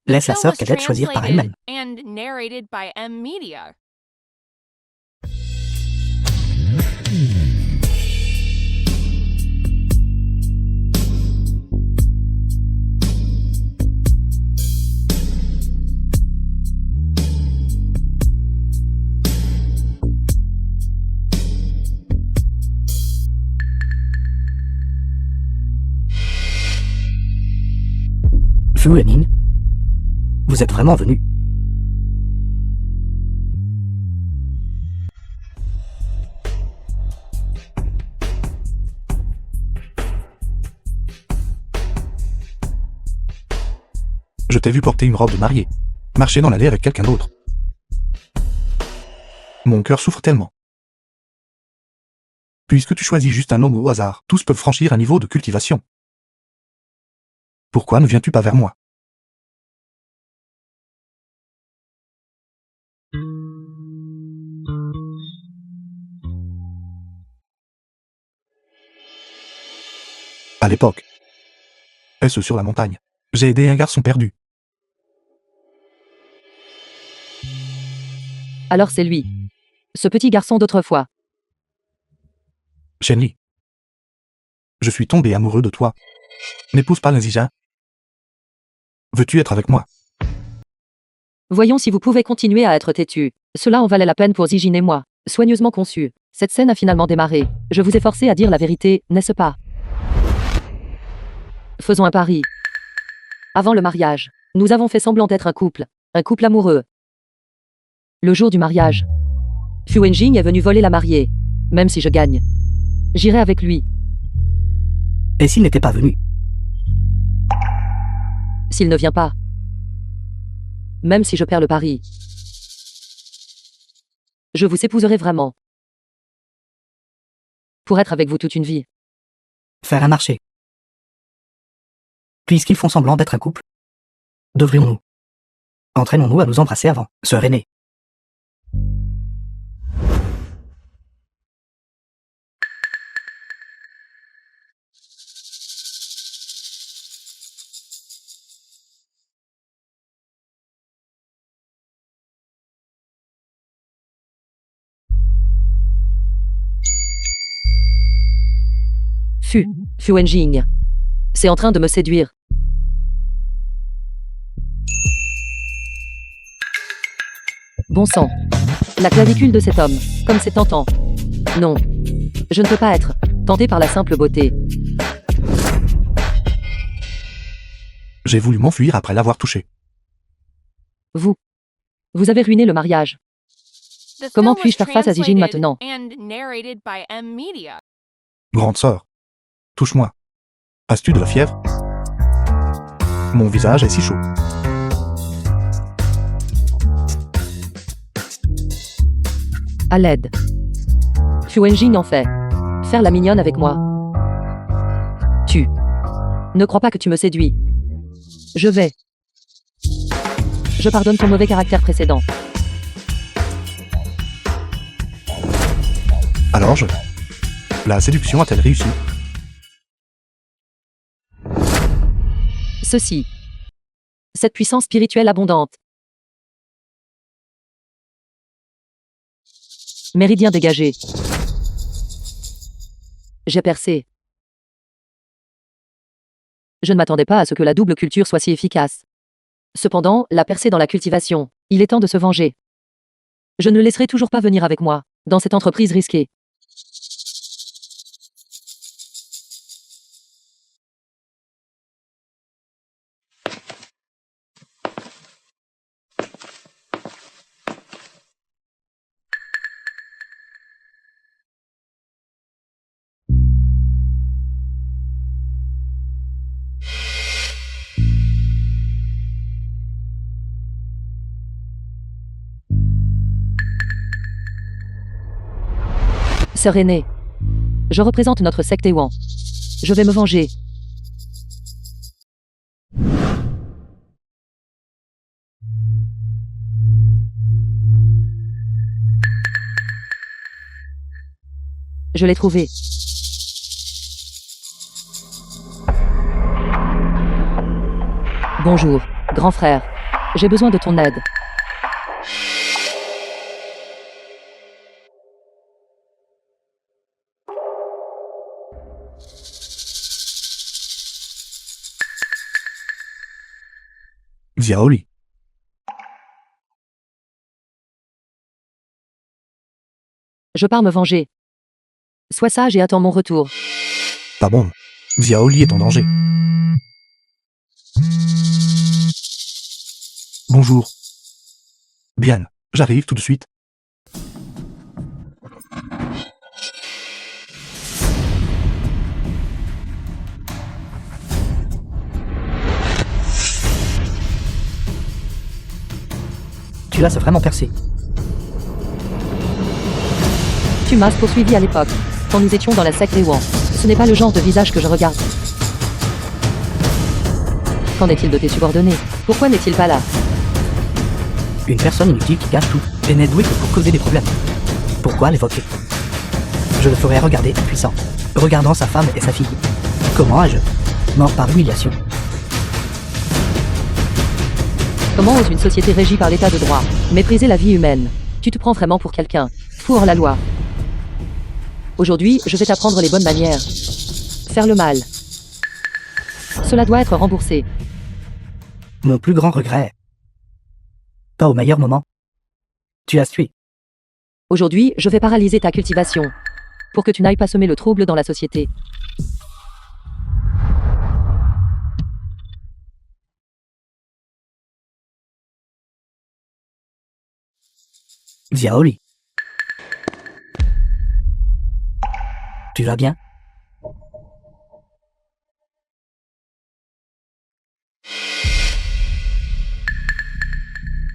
Laisse la Film sœur was cadette choisir par elle-même. translated and narrated by M Media. Fu Wening, vous êtes vraiment venu. Je t'ai vu porter une robe de mariée. Marcher dans l'allée avec quelqu'un d'autre. Mon cœur souffre tellement. Puisque tu choisis juste un homme au hasard, tous peuvent franchir un niveau de cultivation. Pourquoi ne viens-tu pas vers moi? À l'époque. Est-ce sur la montagne? J'ai aidé un garçon perdu. Alors c'est lui. Ce petit garçon d'autrefois. Shenli. Je suis tombé amoureux de toi. N'épouse pas l'Inzija. Veux-tu être avec moi? Voyons si vous pouvez continuer à être têtu. Cela en valait la peine pour Zijin et moi. Soigneusement conçu. Cette scène a finalement démarré. Je vous ai forcé à dire la vérité, n'est-ce pas? Faisons un pari. Avant le mariage, nous avons fait semblant d'être un couple amoureux. Le jour du mariage, Fu Wenjing est venu voler la mariée. Même si je gagne, j'irai avec lui. Et s'il n'était pas venu? S'il ne vient pas, même si je perds le pari, je vous épouserai vraiment. Pour être avec vous toute une vie. Faire un marché. Puisqu'ils font semblant d'être un couple, devrions-nous? Entraînons-nous à nous embrasser avant, sœur aînée. Fu Wenjing. C'est en train de me séduire. Bon sang. La clavicule de cet homme, comme c'est tentant. Non. Je ne peux pas être tenté par la simple beauté. J'ai voulu m'enfuir après l'avoir touché. Vous avez ruiné le mariage. The Comment film puis-je was faire face à Zijin translated maintenant? and narrated by M Media. Grande sœur. Touche-moi. As-tu de la fièvre? Mon visage est si chaud. À l'aide. Fu Wenjing en fait. Faire la mignonne avec moi. Tu. Ne crois pas que tu me séduis. Je vais. Je pardonne ton mauvais caractère précédent. Alors je... La séduction a-t-elle réussi? Ceci. Cette puissance spirituelle abondante. Méridien dégagé. J'ai percé. Je ne m'attendais pas à ce que la double culture soit si efficace. Cependant, la percée dans la cultivation. Il est temps de se venger. Je ne le laisserai toujours pas venir avec moi, dans cette entreprise risquée. Sœur aînée. Je représente notre secte Ewan. Je vais me venger. Je l'ai trouvé. Bonjour, grand frère. J'ai besoin de ton aide. Xiaoli. Je pars me venger. Sois sage et attends mon retour. Pas bon. Xiaoli est en danger. Bonjour. Bien, j'arrive tout de suite. Tu as vraiment percé. Tu m'as poursuivi à l'époque, quand nous étions dans la secte Ewan. Ce n'est pas le genre de visage que je regarde. Qu'en est-il de tes subordonnés? Pourquoi n'est-il pas là? Une personne inutile qui cache tout et n'est douée que pour causer des problèmes. Pourquoi l'évoquer? Je le ferai regarder impuissant, regardant sa femme et sa fille. Comment ai-je? Mort par humiliation. Comment ose une société régie par l'état de droit mépriser la vie humaine? Tu te prends vraiment pour quelqu'un. Fou hors la loi. Aujourd'hui, je vais t'apprendre les bonnes manières. Faire le mal. Cela doit être remboursé. Mon plus grand regret. Pas au meilleur moment. Tu as tué. Aujourd'hui, je vais paralyser ta cultivation. Pour que tu n'ailles pas semer le trouble dans la société. Xiaoli. Tu vas bien?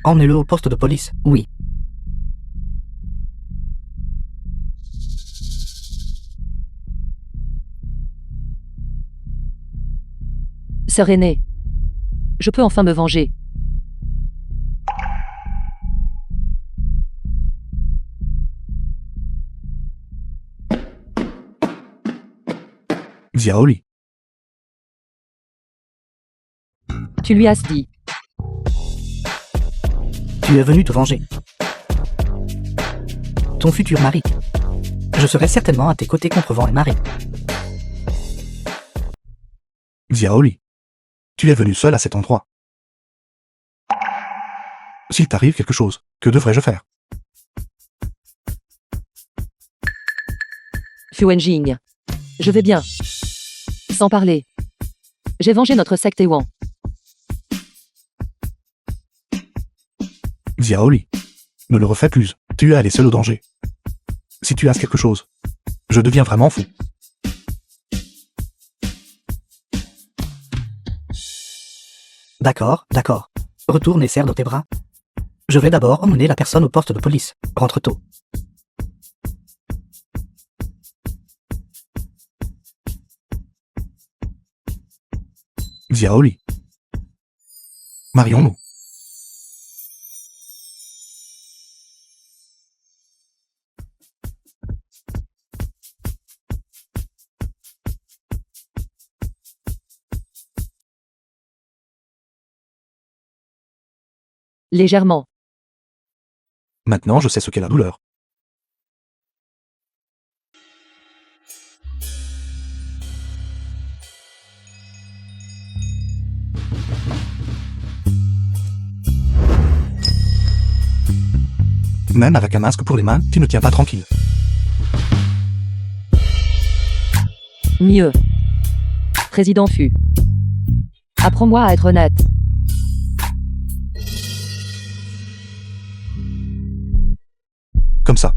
Emmenez-le au poste de police, oui. Sœur aînée. Je peux enfin me venger. Xiaoli. Tu lui as dit. Tu es venu te venger. Ton futur mari. Je serai certainement à tes côtés contre vent et marée. Xiaoli. Tu es venu seul à cet endroit. S'il t'arrive quelque chose, que devrais-je faire? Fu Wenjing. Je vais bien. Sans parler. J'ai vengé notre secte Ewan. Xiaoli. Ne le refais plus, tu es allé seul au danger. Si tu as quelque chose, je deviens vraiment fou. D'accord, d'accord. Retourne et serre dans tes bras. Je vais d'abord emmener la personne au poste de police. Rentre tôt. Xiaoli. Marions-nous. Légèrement. Maintenant, je sais ce qu'est la douleur. Même avec un masque pour les mains, tu ne tiens pas tranquille. Mieux. Président Fu. Apprends-moi à être honnête. Comme ça.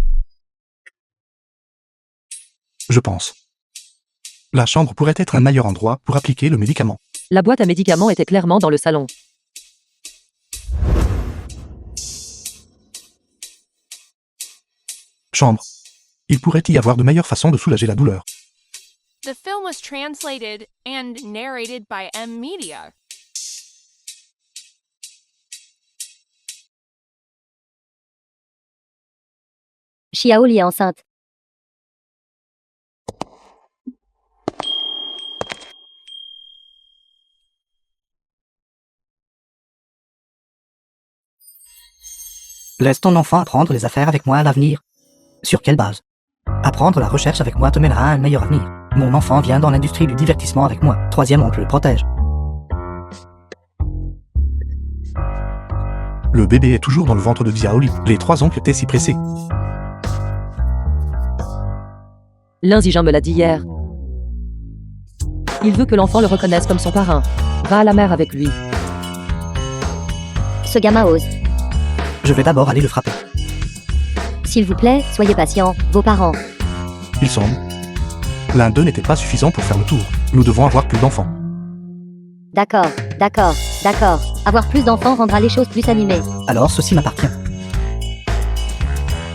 Je pense. La chambre pourrait être un meilleur endroit pour appliquer le médicament. La boîte à médicaments était clairement dans le salon. Chambre. Il pourrait y avoir de meilleures façons de soulager la douleur. The film was translated and narrated by M Media. Xiaoli est enceinte. Laisse ton enfant apprendre les affaires avec moi à l'avenir. Sur quelle base? Apprendre la recherche avec moi te mènera à un meilleur avenir. Mon enfant vient dans l'industrie du divertissement avec moi. Troisième oncle le protège. Le bébé est toujours dans le ventre de Xiaoli. Les 3 oncles étaient si pressés. L'un Zijin me l'a dit hier. Il veut que l'enfant le reconnaisse comme son parrain. Va à la mer avec lui. Ce gamin ose. Je vais d'abord aller le frapper. S'il vous plaît, soyez patient, vos parents. Il semble. L'un d'eux n'était pas suffisant pour faire le tour. Nous devons avoir plus d'enfants. D'accord, d'accord, d'accord. Avoir plus d'enfants rendra les choses plus animées. Alors ceci m'appartient.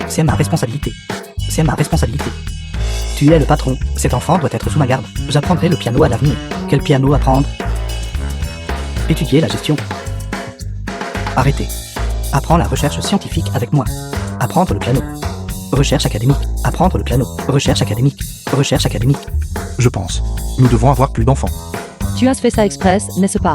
C'est ma responsabilité. C'est ma responsabilité. Tu es le patron. Cet enfant doit être sous ma garde. J'apprendrai le piano à l'avenir. Quel piano apprendre? Étudier la gestion. Arrêter. Apprends la recherche scientifique avec moi. Apprendre le piano. Recherche académique. Apprendre le piano. Recherche académique. Recherche académique. Je pense. Nous devons avoir plus d'enfants. Tu as fait ça express, n'est-ce pas?